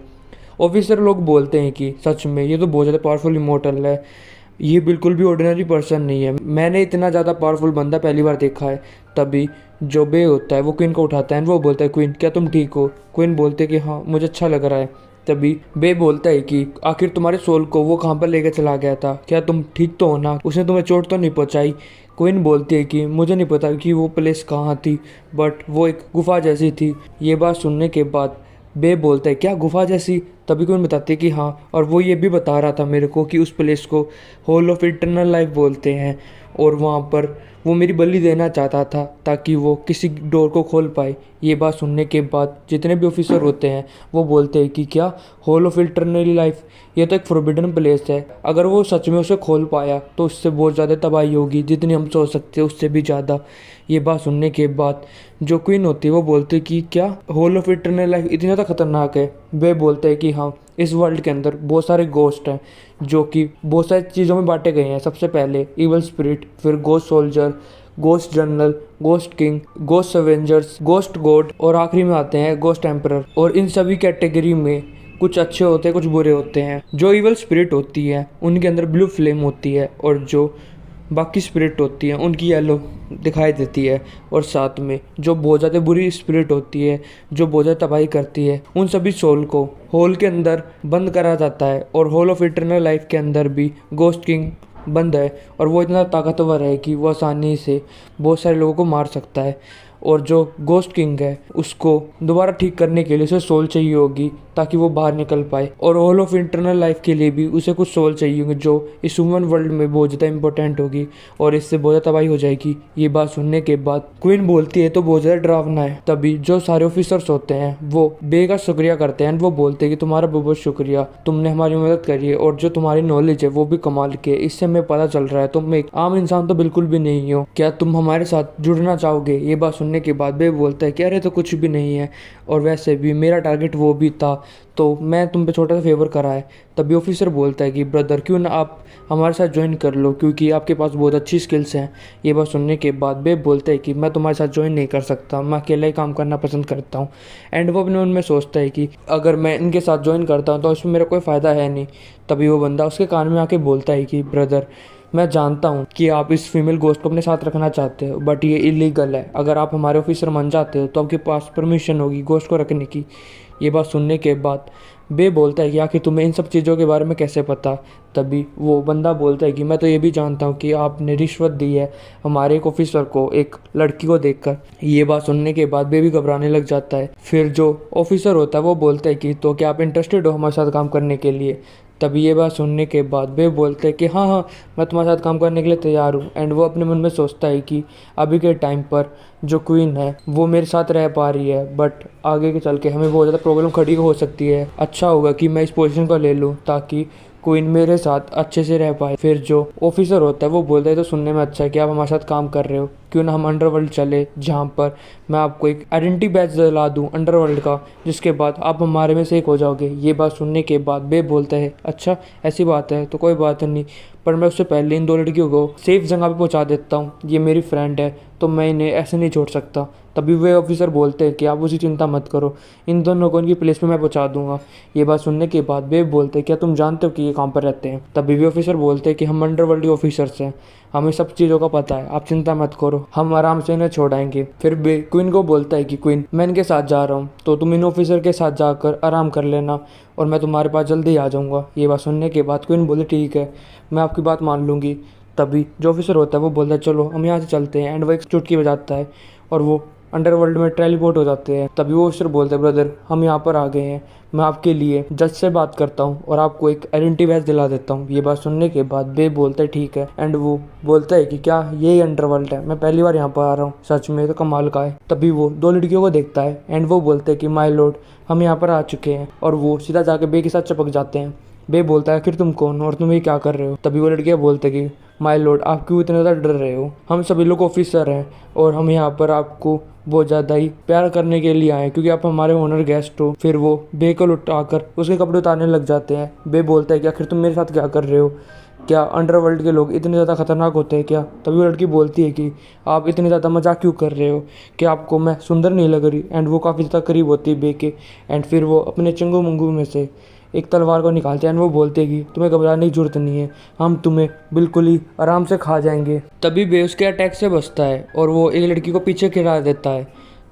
ऑफिसर लोग बोलते हैं कि सच में ये तो बहुत ज़्यादा पावरफुल इमोर्टल है, ये बिल्कुल भी ऑर्डिनरी पर्सन नहीं है, मैंने इतना ज़्यादा पावरफुल बंदा पहली बार देखा है। तभी जो बे होता है वो क्वीन को उठाता है। वो बोलता है क्वीन, क्या तुम ठीक हो। क्वीन बोलते कि हाँ मुझे अच्छा लग रहा है। तभी बे बोलता है कि आखिर तुम्हारे सोल को वो कहाँ पर लेकर चला गया था, क्या तुम ठीक तो हो ना, उसने तुम्हें चोट तो नहीं पहुँचाई। क्वीन बोलती है कि मुझे नहीं पता कि वो प्लेस कहाँ थी, बट वो एक गुफा जैसी थी। ये बात सुनने के बाद बे बोलता है क्या गुफा जैसी। तभी क्वीन बताती है कि हाँ, और वो ये भी बता रहा था मेरे को कि उस प्लेस को हॉल ऑफ इटर्नल लाइफ बोलते हैं। और वहाँ पर वो मेरी बलि देना चाहता था ताकि वो किसी डोर को खोल पाए। ये बात सुनने के बाद जितने भी ऑफिसर होते हैं वो बोलते हैं कि क्या, हॉल ऑफ इटर्नल लाइफ, ये तो एक फोरबिडन प्लेस है, अगर वो सच में उसे खोल पाया तो उससे बहुत ज़्यादा तबाही होगी, जितनी हम सोच सकते हैं उससे भी ज़्यादा। ये बात सुनने के बाद जो क्वीन होती है वो बोलती है कि क्या, हॉल ऑफ इटर्नल लाइफ इतनी ज़्यादा खतरनाक है? वे बोलते हैं कि हाँ, इस वर्ल्ड के अंदर बहुत सारे गोस्ट हैं जो कि बहुत सारी चीज़ों में बांटे गए हैं। सबसे पहले इवल स्पिरिट, फिर ghost soldier, ghost general, ghost king, ghost Avengers, ghost God और आखिरी में आते हैं गोस्ट एम्परर। और इन सभी कैटेगरी में कुछ अच्छे होते हैं, कुछ बुरे होते हैं। जो इवल स्पिरिट होती है उनके अंदर ब्लू फ्लेम होती है और जो बाकी स्पिरिट होती हैं उनकी येलो दिखाई देती है। और साथ में जो बहुत ज़्यादा बुरी स्पिरिट होती है, जो बहुत ज़्यादा तबाही करती है, उन सभी सोल को हॉल के अंदर बंद करा जाता है। और हॉल ऑफ इटर्नल लाइफ के अंदर भी गोस्ट किंग बंद है और वो इतना ताकतवर है कि वो आसानी से बहुत सारे लोगों को मार सकता है। और जो गोस्ट किंग है उसको दोबारा ठीक करने के लिए उसे सोल चाहिए होगी ताकि वो बाहर निकल पाए। और हॉल ऑफ इंटरनल लाइफ के लिए भी उसे कुछ सोल चाहिए होंगे जो इस ह्यूमन वर्ल्ड में बहुत ज़्यादा इंपॉर्टेंट होगी और इससे बहुत ज़्यादा तबाही हो जाएगी। ये बात सुनने के बाद क्वीन बोलती है तो बहुत ज़्यादा डरावना है। तभी जो सारे ऑफिसर्स होते हैं वो बे का शुक्रिया करते हैं। वो बोलते हैं कि तुम्हारा बहुत बहुत शुक्रिया, तुमने हमारी मदद करी है और जो तुम्हारी नॉलेज है वो भी कमाल के। इससे हमें पता चल रहा है तुम एक आम इंसान तो बिल्कुल भी नहीं हो। क्या तुम हमारे साथ जुड़ना चाहोगे? ये बात सुनने के बाद बे बोलता है कि अरे तो कुछ भी नहीं है, और वैसे भी मेरा टारगेट वो भी था तो मैं तुम पे छोटा सा फेवर करा है। तभी ऑफिसर बोलता है कि ब्रदर क्यों ना आप हमारे साथ ज्वाइन कर लो क्योंकि आपके पास बहुत अच्छी स्किल्स हैं। ये बात सुनने के बाद बेब बोलता है कि मैं तुम्हारे साथ ज्वाइन नहीं कर सकता, मैं अकेला ही काम करना पसंद करता हूँ। एंड वो अपने मन में सोचता है कि अगर मैं इनके साथ ज्वाइन करता हूँ तो इसमें मेरा कोई फ़ायदा है नहीं। तभी वो बंदा उसके कान में आके बोलता है कि ब्रदर, मैं जानता हूँ कि आप इस फीमेल गोस्ट को अपने साथ रखना चाहते हो बट ये इलीगल है। अगर आप हमारे ऑफिसर बन जाते हो तो आपके पास परमिशन होगी गोस्ट को रखने की। ये बात सुनने के बाद बे बोलता है कि आखिर तुम्हें इन सब चीज़ों के बारे में कैसे पता? तभी वो बंदा बोलता है कि मैं तो ये भी जानता हूँ कि आपने रिश्वत दी है हमारे एक ऑफिसर को एक लड़की को देखकर। ये बात सुनने के बाद बे भी घबराने लग जाता है। फिर जो ऑफिसर होता है वो बोलता है कि तो क्या आप इंटरेस्टेड हो हमारे साथ काम करने के लिए? तभी ये बात सुनने के बाद बे बोलते हैं कि हाँ हाँ, मैं तुम्हारे साथ काम करने के लिए तैयार हूँ। एंड वो अपने मन में सोचता है कि अभी के टाइम पर जो क्वीन है वो मेरे साथ रह पा रही है बट आगे के चल के हमें बहुत ज़्यादा प्रॉब्लम खड़ी हो सकती है। अच्छा होगा कि मैं इस पोजीशन को ले लूँ ताकि क्वीन मेरे साथ अच्छे से रह पाए। फिर जो ऑफिसर होता है वो बोलता है तो सुनने में अच्छा है कि आप हमारे साथ काम कर रहे हो, क्यों ना हम अंडरवर्ल्ड चले जहाँ पर मैं आपको एक आइडेंटिटी बैज दिला दूँ अंडरवर्ल्ड का, जिसके बाद आप हमारे में से एक हो जाओगे। ये बात सुनने के बाद बे बोलता है अच्छा ऐसी बात है तो कोई बात नहीं, पर मैं उससे पहले इन दो लड़कियों को सेफ जगह पे पहुंचा देता हूँ। ये मेरी फ्रेंड है तो मैं इन्हें ऐसे नहीं छोड़ सकता। तभी वे ऑफिसर बोलते हैं कि आप उसकी चिंता मत करो, इन दोनों को इनकी प्लेस पे मैं पहुंचा दूंगा। ये बात सुनने के बाद वे बोलते हैं क्या तुम जानते हो कि ये कहाँ पर रहते हैं? तभी वे ऑफिसर बोलते हैं कि हम अंडरवर्ल्ड के ऑफिसर्स हैं, हमें सब चीज़ों का पता है, आप चिंता मत करो, हम आराम से इन्हें छोड़ाएंगे। फिर बे क्वीन को बोलता है कि क्वीन, मैं इनके साथ जा रहा हूँ तो तुम इन ऑफिसर के साथ जाकर आराम कर लेना और मैं तुम्हारे पास जल्दी आ जाऊँगा। ये बात सुनने के बाद क्वीन बोले ठीक है, मैं आपकी बात मान लूँगी। तभी जो ऑफिसर होता है वो बोलता है चलो हम यहाँ से चलते हैं। एंड वो एक चुटकी बजाता है और वो अंडरवर्ल्ड में टेलीपोर्ट हो जाते हैं। तभी वो ऑफिसर बोलते हैं ब्रदर हम यहाँ पर आ गए हैं, मैं आपके लिए जज से बात करता हूँ और आपको एक आइडेंटिटी बैज दिला देता हूँ। ये बात सुनने के बाद बे बोलता है ठीक है। एंड वो बोलता है कि क्या यही अंडरवर्ल्ड है? मैं पहली बार यहाँ पर आ रहा हूँ, सच में तो कमाल का है। तभी वो दो लड़कियों को देखता है एंड वो बोलते हैं कि माय लॉर्ड हम यहाँ पर आ चुके हैं, और वो सीधा जाके बे के साथ चिपक जाते हैं। बे बोलता है आखिर तुम कौन और तुम ये क्या कर रहे हो? तभी वो लड़कियाँ बोलते कि माय लॉर्ड आप क्यों इतने ज़्यादा डर रहे हो, हम सभी लोग ऑफिसर हैं और हम यहाँ पर आपको बहुत ज़्यादा ही प्यार करने के लिए आए क्योंकि आप हमारे ओनर गेस्ट हो। फिर वो बे को उठाकर उसके कपड़े उतारने लग जाते हैं। बे बोलता है कि आखिर तुम मेरे साथ क्या कर रहे हो, क्या अंडरवर्ल्ड के लोग इतने ज़्यादा खतरनाक होते हैं क्या? तभी वो लड़की बोलती है कि आप इतने ज़्यादा मजाक क्यों कर रहे हो, क्या आपको मैं सुंदर नहीं लग रही? एंड वो काफ़ी ज़्यादा करीब होती है बे के। एंड फिर वो अपने चंगू मंगू में से एक तलवार को निकालते हैं। वो बोलते हैं कि तुम्हें घबराने की जरूरत नहीं है, हम तुम्हें बिल्कुल ही आराम से खा जाएंगे। तभी बे उसके अटैक से बचता है और वो एक लड़की को पीछे गिरा देता है।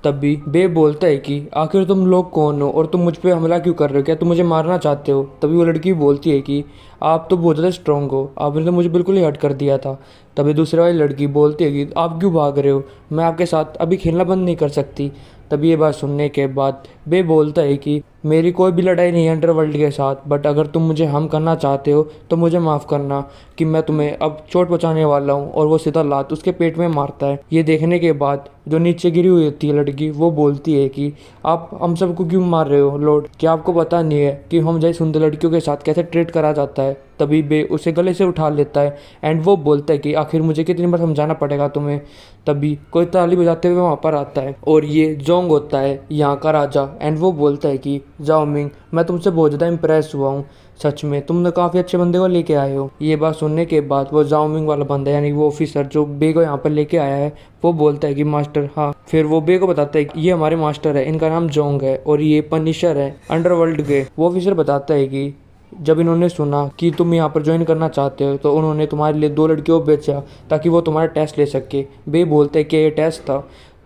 तभी बे बोलता है कि आखिर तुम लोग कौन हो और तुम मुझ पे हमला क्यों कर रहे हो, क्या तुम मुझे मारना चाहते हो? तभी वो लड़की बोलती है कि आप तो बहुत ज़्यादा स्ट्रॉन्ग हो, आपने तो मुझे बिल्कुल ही हर्ट कर दिया था। तभी दूसरे वाली लड़की बोलती है कि आप क्यों भाग रहे हो, मैं आपके साथ अभी खेलना बंद नहीं कर सकती। तभी ये बात सुनने के बाद बे बोलता है कि मेरी कोई भी लड़ाई नहीं है अंडरवर्ल्ड के साथ, बट अगर तुम मुझे हार्म करना चाहते हो तो मुझे माफ़ करना कि मैं तुम्हें अब चोट पहुंचाने वाला हूँ। और वो सीधा लात उसके पेट में मारता है। ये देखने के बाद जो नीचे गिरी हुई होती है लड़की, वो बोलती है कि आप हम सबको क्यों मार रहे हो लॉर्ड, क्या आपको पता नहीं है कि हम जैसी सुंदर लड़कियों के साथ कैसे ट्रीट करा जाता है। तभी बे उसे गले से उठा लेता है एंड वो बोलता है कि आखिर मुझे कितनी बार समझाना पड़ेगा तुम्हें। तभी कोई ताली बजाते हुए वहाँ पर आता है और ये जोंग होता है यहाँ का राजा। एंड वो बोलता है कि जाओ मिंग, मैं तुमसे बहुत ज़्यादा इम्प्रेस हुआ हूँ, सच में तुमने काफ़ी अच्छे बंदे को लेके आए हो। ये बात सुनने के बाद वो जाओमिंग वाला बंदा यानी वो ऑफिसर जो बे को यहाँ पर लेके आया है, वो बोलता है कि मास्टर हाँ। फिर वो बे को बताता है कि ये हमारे मास्टर है, इनका नाम जोंग है और ये पनिशर है अंडरवर्ल्ड के। वो ऑफिसर बताता है कि जब इन्होंने सुना कि तुम यहाँ पर ज्वाइन करना चाहते हो तो उन्होंने तुम्हारे लिए 2 लड़कियों को बेचा ताकि वो तुम्हारा टेस्ट ले सके। बे बोलते हैं कि ये टेस्ट था।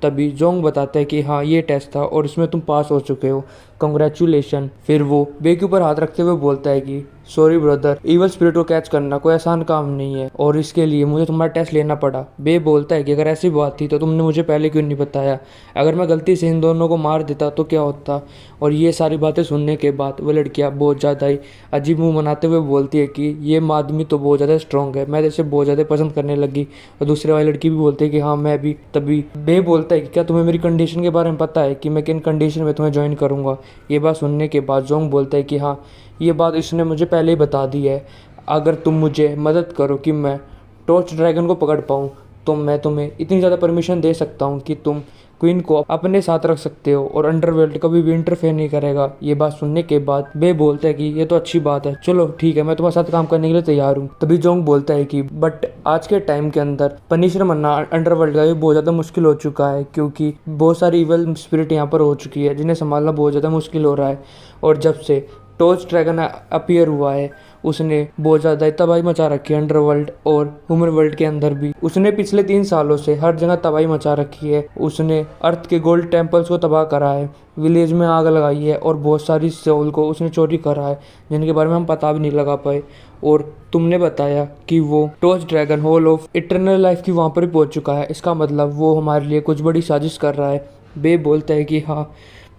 तभी जोंग बताता है कि हाँ ये टेस्ट था और इसमें तुम पास हो चुके हो, कंग्रेचुलेशन। फिर वो बे के ऊपर हाथ रखते हुए बोलता है कि सॉरी ब्रदर, इवल स्पिरिट को कैच करना कोई आसान काम नहीं है और इसके लिए मुझे तुम्हारा टेस्ट लेना पड़ा। बे बोलता है कि अगर ऐसी बात थी तो तुमने मुझे पहले क्यों नहीं बताया, अगर मैं गलती से इन दोनों को मार देता तो क्या होता। और ये सारी बातें सुनने के बाद वो लड़कियाँ बहुत ज़्यादा ही अजीब मुँह बनाते हुए बोलती है कि ये आदमी तो बहुत ज़्यादा स्ट्रॉन्ग है, मैं जैसे बहुत ज़्यादा पसंद करने लगी। और दूसरे वाली लड़की भी बोलती है कि हाँ मैं भी। तभी बे बोलता है कि क्या तुम्हें मेरी कंडीशन के बारे में पता है कि मैं किन कंडीशन में तुम्हें ज्वाइन करूँगा। ये बात सुनने के बाद जोंग बोलता है कि हाँ ये बात इसने मुझे पहले ही बता दी है, अगर तुम मुझे मदद करो कि मैं टॉर्च ड्रैगन को पकड़ पाऊँ तो मैं तुम्हें इतनी ज़्यादा परमिशन दे सकता हूँ कि तुम क्वीन को अपने साथ रख सकते हो और अंडरवर्ल्ड कभी भी इंटरफेयर नहीं करेगा। ये बात सुनने के बाद बे बोलता है कि ये तो अच्छी बात है, चलो ठीक है मैं तुम्हारे साथ काम करने के लिए तैयार हूँ। तभी जोंग बोलता है कि बट आज के टाइम के अंदर पनिशर बनना अंडरवर्ल्ड का भी बहुत ज़्यादा मुश्किल हो चुका है, क्योंकि बहुत सारी इवल स्पिरिट यहाँ पर हो चुकी है जिन्हें संभालना बहुत ज़्यादा मुश्किल हो रहा है। और जब से टॉर्च ड्रैगन अपीयर हुआ है उसने बहुत ज़्यादा तबाही मचा रखी है अंडरवर्ल्ड और ह्यूमन वर्ल्ड के अंदर भी। उसने पिछले 3 सालों से हर जगह तबाही मचा रखी है। उसने अर्थ के गोल्ड टेम्पल्स को तबाह करा है, विलेज में आग लगाई है और बहुत सारी सोल को उसने चोरी करा है जिनके बारे में हम पता भी नहीं लगा पाए। और तुमने बताया कि वो torch dragon hall of eternal life की वहाँ पर भी पहुँच चुका है, इसका मतलब वो हमारे लिए कुछ बड़ी साजिश कर रहा है। बे बोलता है कि हाँ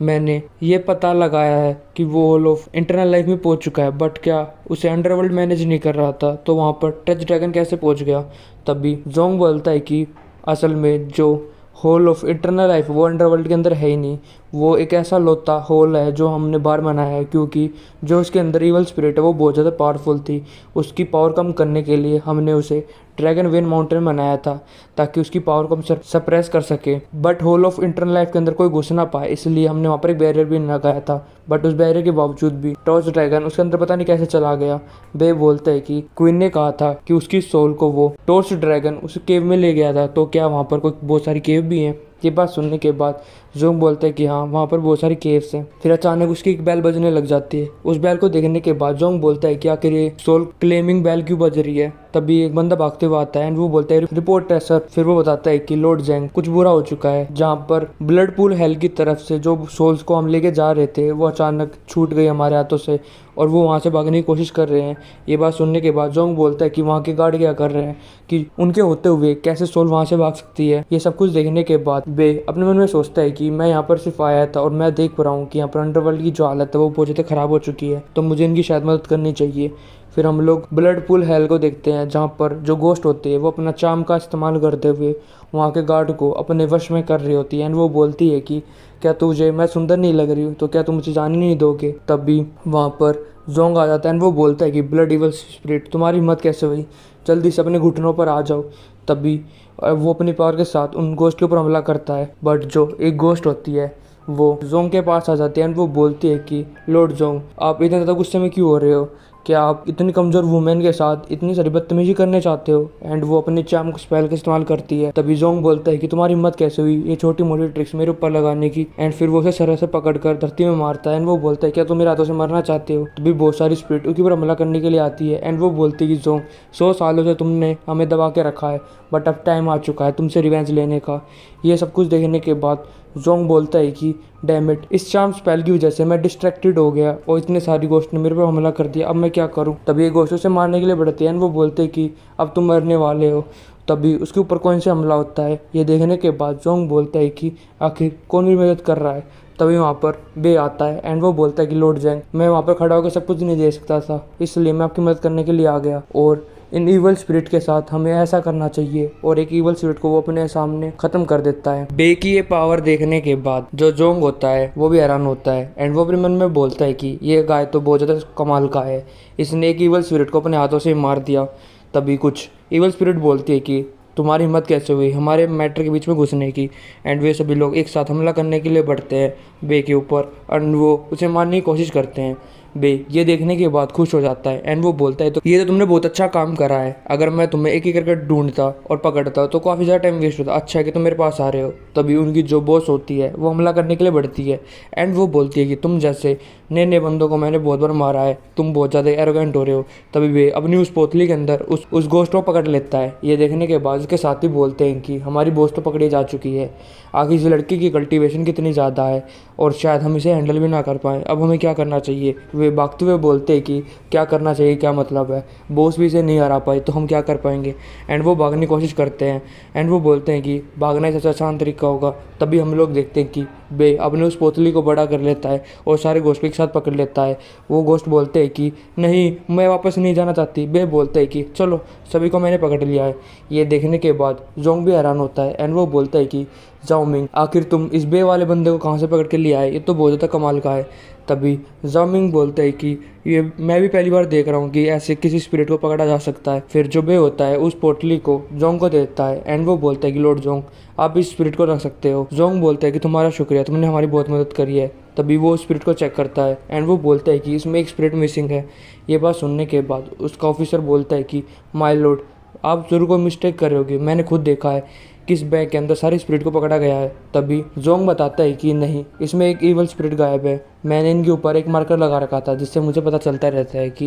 मैंने ये पता लगाया है कि वो हॉल ऑफ इंटरनल लाइफ में पहुंच चुका है, बट क्या उसे अंडरवर्ल्ड मैनेज नहीं कर रहा था तो वहाँ पर टच ड्रैगन कैसे पहुंच गया। तभी जोंग बोलता है कि असल में जो हॉल ऑफ इटर्नल लाइफ वो अंडरवर्ल्ड के अंदर है ही नहीं, वो एक ऐसा लोता हॉल है जो हमने बाहर बनाया है, क्योंकि जो उसके अंदर इवल स्पिरिट है वो बहुत ज़्यादा पावरफुल थी। उसकी पावर कम करने के लिए हमने उसे ड्रैगन वेन माउंटेन बनाया था ताकि उसकी पावर को हम सप्रेस कर सके, but whole of internal life के अंदर कोई घुस ना पाए, इसलिए हमने वहाँ पर एक बैरियर भी लगाया था। बट उस बैरियर के बावजूद भी टॉर्च ड्रैगन उसके अंदर पता नहीं कैसे चला गया। बे बोलता है कि क्वीन ने कहा था कि उसकी सोल को वो टॉर्च ड्रैगन उस केव में ले गया था, तो क्या वहाँ पर कोई बहुत सारी केव भी हैं। ये बात सुनने के बाद जोंग बोलता है कि हाँ वहाँ पर बहुत सारी केव्स हैं। फिर अचानक उसकी एक बैल बजने लग जाती है। उस बैल को देखने के बाद जोंग बोलता है कि आखिर ये सोल क्लेमिंग बैल क्यों बज रही है। तभी एक बंदा भागते हुए आता है एंड वो बोलता है रिपोर्ट है सर। फिर वो बताता है कि लॉर्ड जेंग कुछ बुरा हो चुका है, जहाँ पर ब्लड पूल हेल की तरफ से जो सोल्स को हम लेके जा रहे थे वो अचानक छूट गई हमारे हाथों से और वो वहाँ से भागने की कोशिश कर रहे हैं। ये बात सुनने के बाद जोंग बोलता है कि वहाँ के गार्ड क्या कर रहे हैं, कि उनके होते हुए कैसे सोल वहाँ से भाग सकती है। ये सब कुछ देखने के बाद बे अपने मन में सोचता है कि मैं यहाँ पर सिर्फ आया था और मैं देख रहा हूँ कि यहाँ पर अंडरवर्ल्ड की जो हालत है वो बहुत ज़्यादा ख़राब हो चुकी है, तो मुझे इनकी शायद मदद करनी चाहिए। फिर हम लोग ब्लड पूल हेल को देखते हैं, जहाँ पर जो गोस्ट होती है वो अपना चार्म का इस्तेमाल करते हुए वहाँ के गार्ड को अपने वश में कर रही होती है एंड वो बोलती है कि क्या तुझे मैं सुंदर नहीं लग रही हूँ, तो क्या तुम मुझे जाने नहीं दोगे। तभी वहाँ पर जोंग आ जाता है एंड वो बोलता है कि ब्लड इवल स्पिरिट तुम्हारी हिम्मत कैसे हुई, जल्दी से अपने घुटनों पर आ जाओ। तभी वो अपनी पावर के साथ उन गोस्ट के ऊपर हमला करता है, बट जो एक गोस्ट होती है वो जोंग के पास आ जाती है एंड वो बोलती है कि लॉर्ड जोंग आप इतने ज़्यादा गुस्से में क्यों हो रहे हो, क्या आप इतनी कमज़ोर वुमेन के साथ इतनी सारी बदतमीजी करने चाहते हो। एंड वो अपने चार्म को स्पेल का इस्तेमाल करती है। तभी जोंग बोलता है कि तुम्हारी हिम्मत कैसे हुई ये छोटी मोटी ट्रिक्स मेरे ऊपर लगाने की। एंड फिर वो उसे सर से पकड़कर धरती में मारता है एंड वो बोलता है क्या तुम मेरे हाथों से मरना चाहते हो। तभी बहुत सारी स्पिरिट उसके ऊपर हमला करने के लिए आती है एंड वो बोलती है कि जोंग 100 सालों से तुमने हमें दबा के रखा है, बट अब टाइम आ चुका है तुमसे रिवेंज लेने का। ये सब कुछ देखने के बाद जोंग बोलता है कि डैम इट, इस चार्म स्पेल की वजह से मैं डिस्ट्रैक्टेड हो गया और इतने सारी गोस्ट ने मेरे पर हमला कर दिया, अब मैं क्या करूं। तभी ये गोस्ट उसे मारने के लिए बढ़ती है एंड वो बोलते हैं कि अब तुम मरने वाले हो, तभी उसके ऊपर कौन से हमला होता है। ये देखने के बाद जोंग बोलता है कि आखिर कौन मेरी मदद कर रहा है। तभी वहाँ पर बे आता है एंड वो बोलता है कि लॉर्ड जैंग, मैं वहाँ पर खड़ा होकर सब कुछ नहीं दे सकता था, इसलिए मैं आपकी मदद करने के लिए आ गया और इन ईवल स्पिरिट के साथ हमें ऐसा करना चाहिए। और एक ईवल स्पिरिट को वो अपने सामने खत्म कर देता है। बे की ये पावर देखने के बाद जो जोंग होता है वो भी हैरान होता है एंड वो अपने मन में बोलता है कि ये गाय तो बहुत ज़्यादा कमाल का है, इसने एक ईवल स्पिरिट को अपने हाथों से मार दिया। तभी कुछ ईवल स्पिरिट बोलती है कि तुम्हारी हिम्मत कैसे हुई हमारे मैटर के बीच में घुसने की। एंड वे सभी लोग एक साथ हमला करने के लिए बढ़ते हैं बे के ऊपर एंड वो उसे मारने की कोशिश करते हैं। बे ये देखने के बाद खुश हो जाता है एंड वो बोलता है तो ये तो तुमने बहुत अच्छा काम करा है, अगर मैं तुम्हें एक एक करके ढूंढता और पकड़ता तो काफ़ी ज़्यादा टाइम वेस्ट होता, अच्छा है कि तुम मेरे पास आ रहे हो। तभी उनकी जो बॉस होती है वो हमला करने के लिए बढ़ती है एंड वो बोलती है कि तुम जैसे नए नए बंदों को मैंने बहुत बार मारा है, तुम बहुत ज़्यादा एरोगेंट हो रहे हो। तभी वे अपनी उस पोतली के अंदर उस गोश्त को पकड़ लेता है। ये देखने के बाद उसके साथी बोलते हैं कि हमारी बॉस तो पकड़ी जा चुकी है, आगे इस लड़की की कल्टीवेशन कितनी ज़्यादा है और शायद हम इसे हैंडल भी ना कर पाएँ, अब हमें क्या करना चाहिए। वे भागते हुए बोलते हैं कि क्या करना चाहिए क्या मतलब है, बॉस भी इसे नहीं हरा पाए तो हम क्या कर पाएंगे। एंड वो भागने की कोशिश करते हैं एंड वो बोलते हैं कि भागना सबसे आसान तरीका होगा। तभी हम लोग देखते हैं कि बे अपने उस पोतली को बड़ा कर लेता है और सारे गोश्त को एक साथ पकड़ लेता है। वो गोश्त बोलते हैं कि नहीं मैं वापस नहीं जाना चाहती। बे बोलते हैं कि चलो सभी को मैंने पकड़ लिया है। ये देखने के बाद जोंग भी हैरान होता है एंड वो बोलता है कि जाओ मिंग, आखिर तुम इस बे वाले बंदे को कहाँ से पकड़ के ले आए, ये तो बहुत ज़्यादा कमाल का है। तभी जामिंग बोलता है कि ये मैं भी पहली बार देख रहा हूँ कि ऐसे किसी स्पिरिट को पकड़ा जा सकता है। फिर जो बे होता है उस पोटली को जोंग को देता है एंड वो बोलता है कि लॉर्ड जोंग आप इस स्पिरिट को रख सकते हो। जोंग बोलता है कि तुम्हारा शुक्रिया, तुमने हमारी बहुत मदद करी है। तभी वो स्पिरिट को चेक करता है एंड वो बोलता है कि इसमें एक स्पिरिट मिसिंग है। ये बात सुनने के बाद उसका ऑफिसर बोलता है कि माय लॉर्ड आप ज़रूर कोई मिस्टेक कर रहे होगे, मैंने खुद देखा है किस बैग के अंदर सारी स्पिरिट को पकड़ा गया है। तभी जोंग बताता है कि नहीं इसमें एक ईवल स्पिरिट गायब है, मैंने इनके ऊपर एक मार्कर लगा रखा था जिससे मुझे पता चलता रहता है कि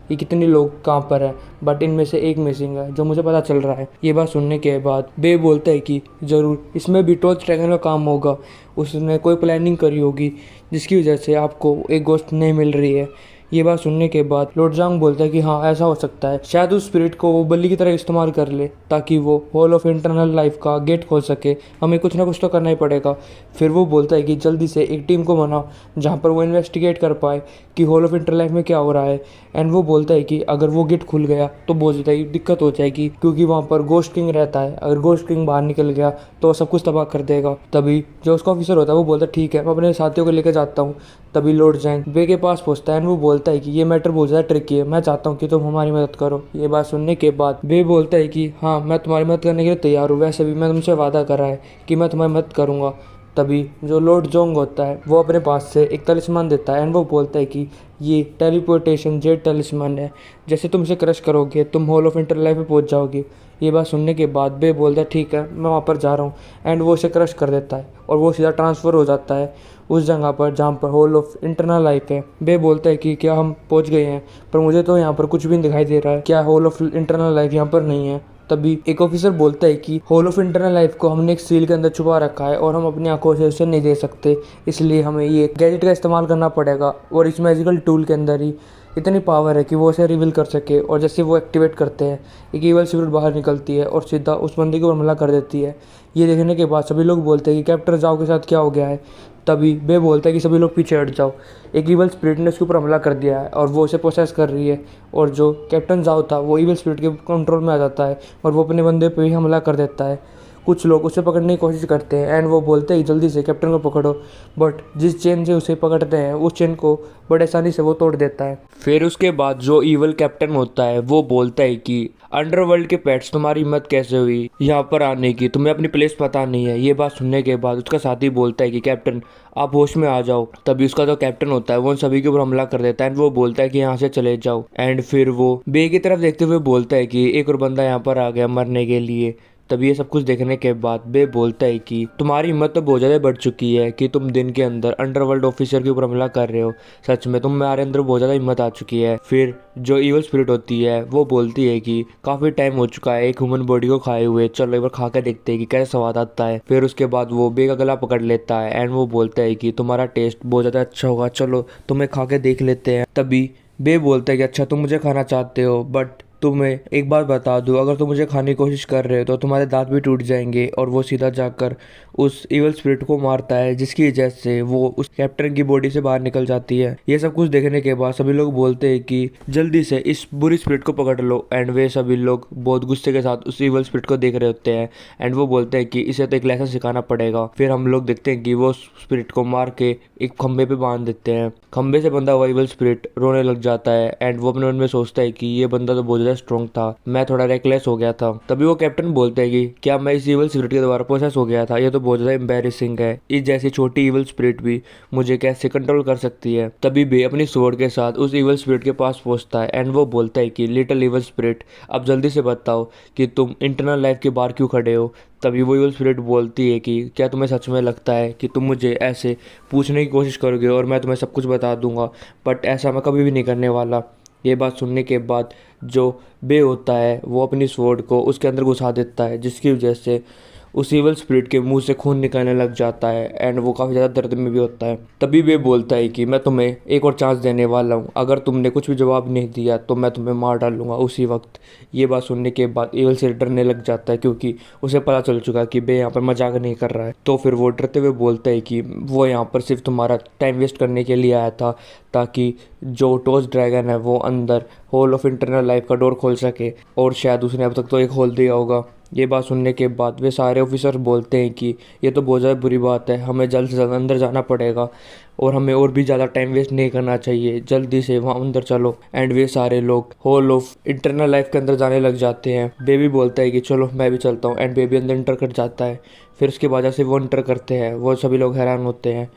ये कितने लोग कहाँ पर हैं, बट इनमें से एक मिसिंग है जो मुझे पता चल रहा है। ये बात सुनने के बाद बे बोलता है कि ज़रूर इसमें भी टॉर्च ड्रैगन का काम होगा, उसने कोई प्लानिंग करी होगी जिसकी वजह से आपको एक गोश्त नहीं मिल रही है। ये बात सुनने के बाद लॉर्ड जांग बोलता है कि हाँ ऐसा हो सकता है, शायद उस स्पिरिट को वो बल्ली की तरह इस्तेमाल कर ले ताकि वो हॉल ऑफ इंटरनल लाइफ का गेट खोल सके, हमें कुछ ना कुछ तो करना ही पड़ेगा। फिर वो बोलता है कि जल्दी से एक टीम को बनाओ जहाँ पर वो इन्वेस्टिगेट कर पाए कि हॉल ऑफ इंटरनल लाइफ में क्या हो रहा है। एंड वो बोलता है कि अगर वो गेट खुल गया तो बहुत ज़्यादा ही दिक्कत हो जाएगी क्योंकि वहाँ पर गोस्ट किंग रहता है, अगर गोस्ट किंग बाहर निकल गया तो सब कुछ तबाह कर देगा। तभी जो उसका ऑफिसर होता है वो बोलता है ठीक है मैं अपने साथियों को लेकर जाता हूँ। तभी लॉर्ड जैंग बे के पास पहुँचता है एंड वो बोलता है कि ये मैटर बहुत ज़्यादा ट्रिकी है, मैं चाहता हूँ कि तुम हमारी मदद करो। ये बात सुनने के बाद बे बोलता है कि हाँ मैं तुम्हारी मदद करने के लिए तैयार हूँ, वैसे भी मैं तुमसे वादा करा है कि मैं तुम्हारी मदद करूँगा। तभी जो लॉर्ड जोंग होता है वो अपने पास से एक तलिस्मान देता है एंड वो बोलता है कि ये टेलीपोर्टेशन जेट तलिस्मान है, जैसे तुम इसे क्रश करोगे तुम हॉल ऑफ इंटर लाइफ में पहुँच जाओगे। ये बात सुनने के बाद बे बोलता है ठीक है मैं वहाँ पर जा रहा हूँ एंड वो इसे क्रश कर देता है और वो सीधा ट्रांसफ़र हो जाता है उस जगह पर जहाँ पर हॉल ऑफ इंटरनल लाइफ है। बे बोलता है कि क्या हम पहुँच गए हैं, पर मुझे तो यहाँ पर कुछ भी नहीं दिखाई दे रहा है, क्या हॉल ऑफ इंटरनल लाइफ यहाँ पर नहीं है। तभी एक ऑफिसर बोलता है कि हॉल ऑफ इंटरनल लाइफ को हमने एक सील के अंदर छुपा रखा है और हम अपनी आंखों से उसे नहीं देख सकते, इसलिए हमें ये गैजेट का इस्तेमाल करना पड़ेगा और इस मैजिकल टूल के अंदर ही इतनी पावर है कि वो उसे रिवील कर सके। और जैसे वो एक्टिवेट करते हैं एक ईवल स्पिरिट बाहर निकलती है और सीधा उस बंदे के ऊपर हमला कर देती है। ये देखने के बाद सभी लोग बोलते हैं कि कैप्टन जाओ के साथ क्या हो गया है। तभी बे बोलता है कि सभी लोग पीछे हट जाओ, एक ईवल स्पिरिट ने उसके ऊपर हमला कर दिया है और वो उसे प्रोसेस कर रही है और जो कैप्टन जाओ था वो ईवल स्पिरिट के कंट्रोल में आ जाता है और वो अपने बंदे पे ही हमला कर देता है। कुछ लोग उसे पकड़ने की कोशिश करते हैं एंड वो बोलते हैं जल्दी से कैप्टन को पकड़ो, बट जिस चेन से उसे पकड़ते हैं उस चेन को बड़े आसानी से वो तोड़ देता है। फिर उसके बाद जो ईवल कैप्टन होता है वो बोलता है कि अंडरवर्ल्ड के पेट्स तुम्हारी हिम्मत कैसे हुई यहाँ पर आने की, तुम्हें अपनी प्लेस पता नहीं है। ये बात सुनने के बाद उसका साथी बोलता है कि कैप्टन आप होश में आ जाओ। तभी उसका जो कैप्टन होता है वो उन सभी के ऊपर हमला कर देता है एंड वो बोलता है कि यहाँ से चले जाओ। एंड फिर वो बे की तरफ देखते हुए बोलता है कि एक और बंदा यहाँ पर आ गया मरने के लिए। तभी ये सब कुछ देखने के बाद बे बोलता है कि तुम्हारी हिम्मत तो बहुत ज़्यादा बढ़ चुकी है कि तुम दिन के अंदर अंडरवर्ल्ड ऑफिसर के ऊपर हमला कर रहे हो, सच में तुम्हारे अंदर बहुत ज़्यादा हिम्मत आ चुकी है। फिर जो ईवल स्पिरिट होती है वो बोलती है कि काफ़ी टाइम हो चुका है एक ह्यूमन बॉडी को खाए हुए, चलो एक बार खा कर देखते हैं कि कैसा स्वाद आता है। फिर उसके बाद वो बे का गला पकड़ लेता है एंड वो बोलता है कि तुम्हारा टेस्ट बहुत ज़्यादा अच्छा होगा, चलो तुम्हें खा के देख लेते हैं। तभी बे बोलता है कि अच्छा तुम मुझे खाना चाहते हो, बट तुम्हें एक बात बता दूं, अगर तुम मुझे खाने की कोशिश कर रहे हो तो तुम्हारे दांत भी टूट जाएंगे। और वो सीधा जाकर उस इवल स्पिरिट को मारता है, जिसकी वजह से वो उस कैप्टन की बॉडी से बाहर निकल जाती है। ये सब कुछ देखने के बाद सभी लोग बोलते हैं कि जल्दी से इस बुरी स्पिरिट को पकड़ लो। एंड वे सभी लोग बहुत गुस्से के साथ उस इवल स्पिरिट को देख रहे होते हैं। एंड वो बोलते हैं कि इसे तो एक लेसन सिखाना पड़ेगा। फिर हम लोग देखते हैं कि वो स्पिरिट को मार के एक खंबे पे बांध देते हैं। खंबे से बंधा हुआ इवल स्पिरिट रोने लग जाता है। एंड वो अपने मन में सोचता है कि ये बंदा तो बहुत ज्यादा स्ट्रॉन्ग था, मैं थोड़ा रेकलेस हो गया था। तभी वो कैप्टन बोलते हैं कि क्या मैं इस इवल स्पिरिट के द्वारा प्रोसेस हो गया था, ये तो बहुत ज्यादा एम्बेरसिंग है। इस जैसी छोटी इवल स्पिरिट भी मुझे कैसे कंट्रोल कर सकती है। तभी बे अपनी स्वॉर्ड के साथ उस इवल स्पिरिट के पास पहुंचता है। एंड वो बोलता है कि लिटिल इवल स्पिरिट, अब जल्दी से बताओ कि तुम इंटरनल लाइफ के बाहर क्यों खड़े हो। तभी वो इवल स्पिरिट बोलती है कि क्या तुम्हें सच में लगता है कि तुम मुझे ऐसे पूछने की कोशिश करोगे और मैं तुम्हें सब कुछ बता दूंगा, बट ऐसा मैं कभी भी नहीं करने वाला। ये बात सुनने के बाद जो बे होता है वो अपनी स्वॉर्ड को उसके अंदर घुसा देता है, जिसकी वजह से उस इवल स्पिरिट के मुंह से खून निकलने लग जाता है। एंड वो काफ़ी ज़्यादा दर्द में भी होता है। तभी वे बोलता है कि मैं तुम्हें एक और चांस देने वाला हूँ, अगर तुमने कुछ भी जवाब नहीं दिया तो मैं तुम्हें मार डालूंगा उसी वक्त। ये बात सुनने के बाद इवल से डरने लग जाता है, क्योंकि उसे पता चल चुका है कि बे यहाँ पर मजाक नहीं कर रहा है। तो फिर वो डरते हुए बोलता है कि वो यहाँ पर सिर्फ तुम्हारा टाइम वेस्ट करने के लिए आया था, ताकि जो टॉस ड्रैगन है वो अंदर होल ऑफ इंटरनल लाइफ का डोर खोल सके, और शायद उसने अब तक तो एक खोल दिया होगा। ये बात सुनने के बाद वे सारे ऑफिसर बोलते हैं कि ये तो बहुत ज़्यादा बुरी बात है, हमें जल्द से जल्द अंदर जाना पड़ेगा और हमें और भी ज़्यादा टाइम वेस्ट नहीं करना चाहिए, जल्दी से वहाँ अंदर चलो। एंड वे सारे लोग होल ऑफ इंटरनल लाइफ के अंदर जाने लग जाते हैं। बेबी बोलता है कि चलो मैं भी चलता हूँ। एंड बेबी अंदर इंटर कर जाता है। फिर उसके बाद जैसे वो इंटर करते हैं वो सभी लोग हैरान होते हैं,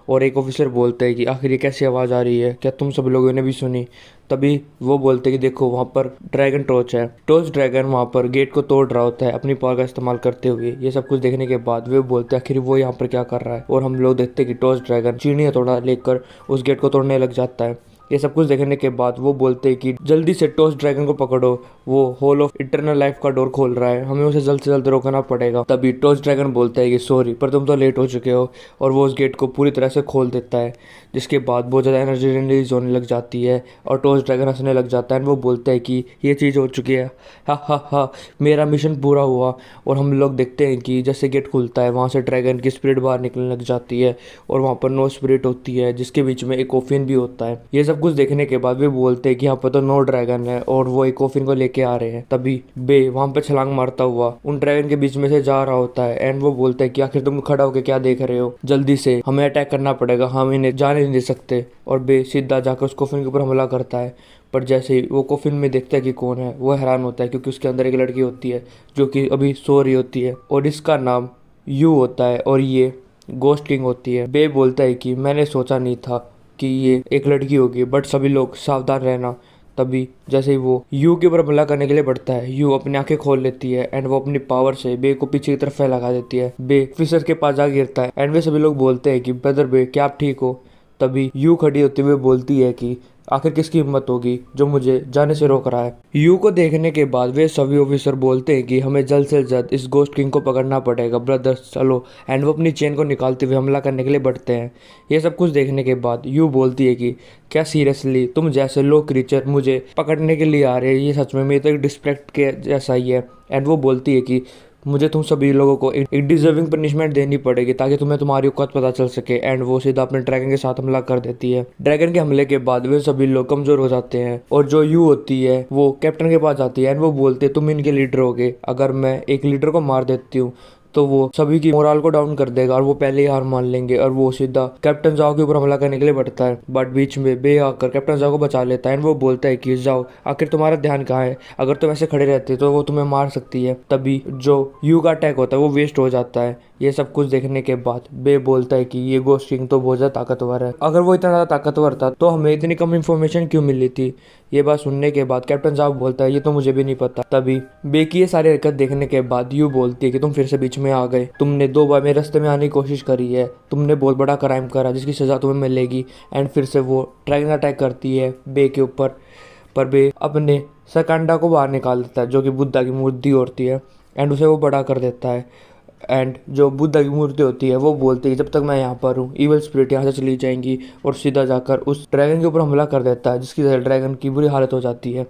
और एक ऑफिसर बोलते हैं कि आखिर ये कैसी आवाज़ आ रही है, क्या तुम सब लोगों ने भी सुनी। तभी वो बोलते हैं कि देखो वहाँ पर ड्रैगन टॉर्च है। टॉर्च ड्रैगन वहाँ पर गेट को तोड़ रहा होता है अपनी पावर का इस्तेमाल करते हुए। ये सब कुछ देखने के बाद वे बोलते हैं आखिर वो यहाँ पर क्या कर रहा है, और हम लोग देखते हैं कि टॉर्च ड्रैगन चीनी हथौड़ा लेकर उस गेट को तोड़ने लग जाता है। ये सब कुछ देखने के बाद वो बोलते हैं कि जल्दी से टॉस ड्रैगन को पकड़ो, वो होल ऑफ इंटरनल लाइफ का डोर खोल रहा है, हमें उसे जल्द से जल्द रोकना पड़ेगा। तभी टॉस ड्रैगन बोलता है कि सॉरी, पर तुम तो लेट हो चुके हो, और वो उस गेट को पूरी तरह से खोल देता है। जिसके बाद बहुत ज़्यादा एनर्जी रिलीज होने लग जाती है और टॉस ड्रैगन हंसने लग जाता है। वो बोलता है कि ये चीज़ हो चुकी है, हा हा हा, मेरा मिशन पूरा हुआ। और हम लोग देखते हैं कि जैसे गेट खुलता है वहाँ से ड्रैगन की स्पिरिट बाहर निकलने लग जाती है, और वहाँ पर नो स्पिरिट होती है, जिसके बीच में एक कोफिन भी होता है। ये सब कुछ देखने के बाद वे बोलते हैं कि यहाँ पर तो नो ड्रैगन है और वो एक कोफिन को लेके आ रहे हैं। तभी बे वहाँ पे छलांग मारता हुआ उन ड्रैगन के बीच में से जा रहा होता है। एंड वो बोलता है कि आखिर तुम खड़ा होकर क्या देख रहे हो, जल्दी से हमें अटैक करना पड़ेगा, हम इन्हें जाने नहीं दे सकते। और बे सीधा जाकर उस कोफिन के ऊपर हमला करता है। पर जैसे ही वो कोफिन में देखता है कि कौन है, वो हैरान होता है, क्योंकि उसके अंदर एक लड़की होती है जो कि अभी सो रही होती है, और इसका नाम यू होता है, और ये गोस्ट किंग होती है। बे बोलता है कि मैंने सोचा नहीं था कि ये एक लड़की होगी, बट सभी लोग सावधान रहना। तभी जैसे ही वो यू के ऊपर हमला करने के लिए बढ़ता है, यू अपनी आंखें खोल लेती है एंड वो अपनी पावर से बे को पीछे की तरफ फैला देती है। बे ऑफिसर के पास जा गिरता है एंड वे सभी लोग बोलते हैं कि ब्रदर बे, क्या आप ठीक हो। तभी यू खड़ी होते हुए बोलती है कि आखिर किसकी हिम्मत होगी जो मुझे जाने से रोक रहा है। यू को देखने के बाद वे सभी ऑफिसर बोलते हैं कि हमें जल्द से जल्द इस गोस्ट किंग को पकड़ना पड़ेगा, ब्रदर्स चलो। एंड वो अपनी चेन को निकालते हुए हमला करने के लिए बढ़ते हैं। ये सब कुछ देखने के बाद यू बोलती है कि क्या सीरियसली तुम जैसे लो क्रीचर मुझे पकड़ने के लिए आ रहे हैं, ये सच में मेरे तो एक डिस्पेक्ट के जैसा ही है। एंड वो बोलती है कि मुझे तुम सभी लोगों को एक डिजर्विंग पनिशमेंट देनी पड़ेगी ताकि तुम्हें तुम्हारी औकात पता चल सके। एंड वो सीधा अपने ड्रैगन के साथ हमला कर देती है। ड्रैगन के हमले के बाद वे सभी लोग कमजोर हो जाते हैं, और जो यू होती है वो कैप्टन के पास जाती है एंड वो बोलते तुम इनके लीडर होगे, अगर मैं एक लीडर को मार देती हूँ तो वो सभी की मोरल को डाउन कर देगा और वो पहले ही हार मान लेंगे, और वो सीधा कैप्टन जाओ के ऊपर हमला करने के लिए बढ़ता है। बट बीच में बे आकर कैप्टन जाओ को बचा लेता है एंड वो बोलता है कि जाओ, आखिर तुम्हारा ध्यान कहाँ है, अगर तुम ऐसे खड़े रहते तो वो तुम्हें मार सकती है। तभी जो यू का अटैक होता है वो वेस्ट हो जाता है। ये सब कुछ देखने के बाद बे बोलता है कि ये गोस्ट किंग तो बहुत ज़्यादा ताकतवर है, अगर वो इतना ज़्यादा ताकतवर था तो हमें इतनी कम इन्फॉर्मेशन क्यों मिली थी। ये बात सुनने के बाद कैप्टन साहब बोलता है ये तो मुझे भी नहीं पता। तभी बे की ये सारी हरकत देखने के बाद यू बोलती है कि तुम फिर से बीच में आ गए, तुमने 2 बार मेरे रास्ते में आने की कोशिश करी है, तुमने बहुत बड़ा क्राइम करा जिसकी सज़ा तुम्हें मिलेगी। एंड फिर से वो ड्रैगन अटैक करती है बे के ऊपर, पर बे अपने सकंडा को बाहर निकाल देता है जो कि बुद्धा की मूर्ति होती है, एंड उसे वो बड़ा कर देता है। एंड जो बुद्धा की मूर्ति होती है वो बोलती है जब तक मैं यहाँ पर हूँ इवल स्पिरिट यहाँ से चली जाएंगी, और सीधा जाकर उस ड्रैगन के ऊपर हमला कर देता है, जिसकी वजह से ड्रैगन की बुरी हालत हो जाती है।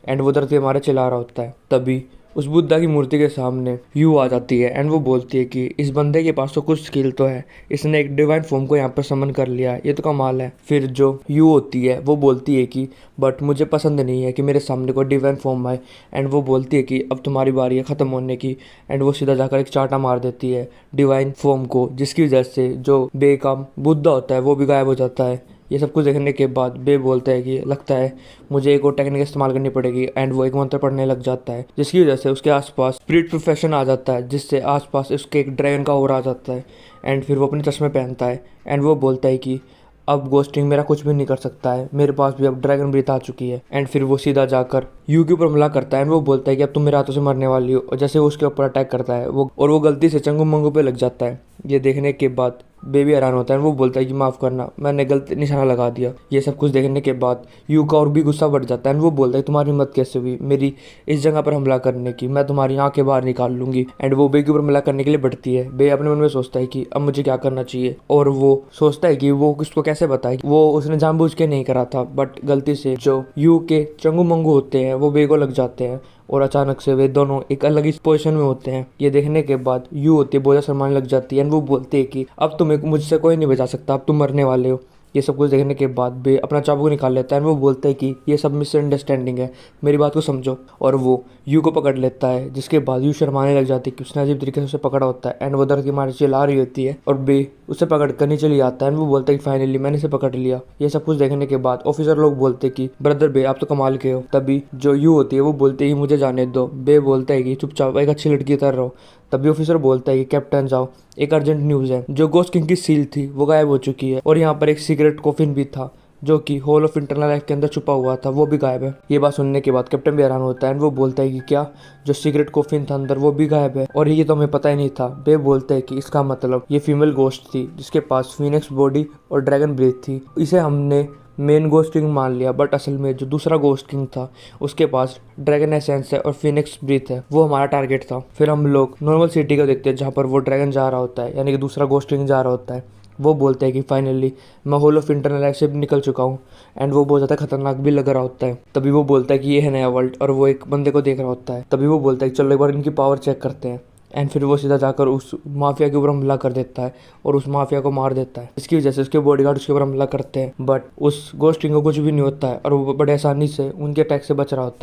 एंड वो धरती हमारे चिल्ला रहा होता है। तभी उस बुद्धा की मूर्ति के सामने यू आ जाती है एंड वो बोलती है कि इस बंदे के पास तो कुछ स्किल तो है, इसने एक डिवाइन फॉर्म को यहाँ पर समन कर लिया, ये तो कमाल है। फिर जो यू होती है वो बोलती है कि बट मुझे पसंद नहीं है कि मेरे सामने कोई डिवाइन फॉर्म आए, एंड वो बोलती है कि अब तुम्हारी बारी है ख़त्म होने की, एंड वो सीधा जाकर एक चाटा मार देती है डिवाइन फॉर्म को, जिसकी वजह से जो बेकाम बुद्धा होता है वो भी गायब हो जाता है। ये सब कुछ देखने के बाद बे बोलता है कि लगता है मुझे एक और टेक्निक इस्तेमाल करनी पड़ेगी, एंड वो एक मंत्र पढ़ने लग जाता है, जिसकी वजह से उसके आसपास स्पिरिट प्रोफेशन आ जाता है, जिससे आसपास उसके एक ड्रैगन का ओरा आ जाता है। एंड फिर वो अपने चश्मे पहनता है एंड वो बोलता है कि अब गोस्टिंग मेरा कुछ भी नहीं कर सकता है, मेरे पास भी अब ड्रैगन ब्रीथ आ चुकी है। एंड फिर वो सीधा जाकर यू के ऊपर हमला करता है एंड वो बोलता है कि अब तुम मेरे हाथों से मरने वाली हो, और जैसे वो उसके ऊपर अटैक करता है वो गलती से चंगू मंगू पे लग जाता है। ये देखने के बाद बेबी हैरान होता है, वो बोलता है कि माफ़ करना, मैंने गलत निशाना लगा दिया। ये सब कुछ देखने के बाद यू का और भी गुस्सा बढ़ जाता है एंड वो बोलता है तुम्हारी हिम्मत कैसे हुई मेरी इस जगह पर हमला करने की, मैं तुम्हारी आंखें बाहर निकाल लूंगी। एंड वो बे के ऊपर हमला करने के लिए बढ़ती है। बे अपने मन में सोचता है कि अब मुझे क्या करना चाहिए, और वो सोचता है कि वो उसको कैसे बताए, वो उसने जानबूझ के नहीं करा था, बट गलती से जो यू के चंगू मंगू होते हैं वो बे को लग जाते हैं और अचानक से वे दोनों एक अलग ही पोजीशन में होते हैं। ये देखने के बाद यू होती है बोझा शर्माने लग जाती है एंड वो बोलते हैं कि अब तुम्हें मुझसे कोई नहीं बचा सकता, अब तुम मरने वाले हो। ये सब कुछ देखने के बाद बे अपना चाबुक निकाल लेता है एंड वो बोलता है कि ये सब मिसअंडरस्टैंडिंग है, मेरी बात को समझो, और वो यू को पकड़ लेता है, जिसके बाद यू शर्माने लग जाती है कि उसने अजीब तरीके से उसे पकड़ा होता है एंड वो दर्द की मारे चिल्ला रही होती है, और बे उसे पकड़ कर नीचे ले आता है एंड वो बोलता है कि फाइनली मैंने इसे पकड़ लिया। ये सब कुछ देखने के बाद ऑफिसर लोग बोलते कि ब्रदर बे आप तो कमाल के हो। तभी जो यू होती है वो बोलते ही मुझे जाने दो। बे बोलता है कि चुपचाप एक अच्छी लड़की की तरह रहो। तभी ऑफिसर बोलता है कि कैप्टन जाओ, एक अर्जेंट न्यूज़ है, जो गोस्ट किंग की सील थी वो गायब हो चुकी है, और यहाँ पर एक सीक्रेट कॉफिन भी था जो कि होल ऑफ इंटरनल लाइफ के अंदर छुपा हुआ था, वो भी गायब है। ये बात सुनने के बाद कैप्टन भी हैरान होता है एंड वो बोलता है कि क्या जो सीक्रेट कॉफिन था अंदर वो भी गायब है, और ये तो हमें पता ही नहीं था। बे बोलते हैं कि इसका मतलब ये फीमेल गोस्ट थी जिसके पास फीनिक्स बॉडी और ड्रैगन ब्रीथ थी, इसे हमने मेन गोस्ट किंग मान लिया, बट असल में जो दूसरा गोस्ट किंग था उसके पास ड्रैगन एसेंस है और फिनिक्स ब्रीथ है, वो हमारा टारगेट था। फिर हम लोग नॉर्मल सिटी को देखते हैं जहाँ पर वो ड्रैगन जा रहा होता है, यानी कि दूसरा गोस्ट किंग जा रहा होता है। वो बोलते हैं कि फाइनली मैं होल ऑफ इंटरनल लाइफ से निकल चुका हूँ, एंड वो बहुत ज़्यादा खतरनाक भी लग रहा होता है। तभी वो बोलता है कि ये है नया वर्ल्ड, और वो एक बंदे को देख रहा होता है। तभी वो बोलता है कि चलो एक बार इनकी पावर चेक करते हैं, एंड फिर वो सीधा जाकर उस माफिया के ऊपर हमला कर देता है और उस माफिया को मार देता है। इसकी वजह से उसके बॉडीगार्ड उसके ऊपर हमला करते हैं, बट उस गोस्ट किंग को कुछ भी नहीं होता है और वो बड़े आसानी से उनके अटैक से बच रहा होता है।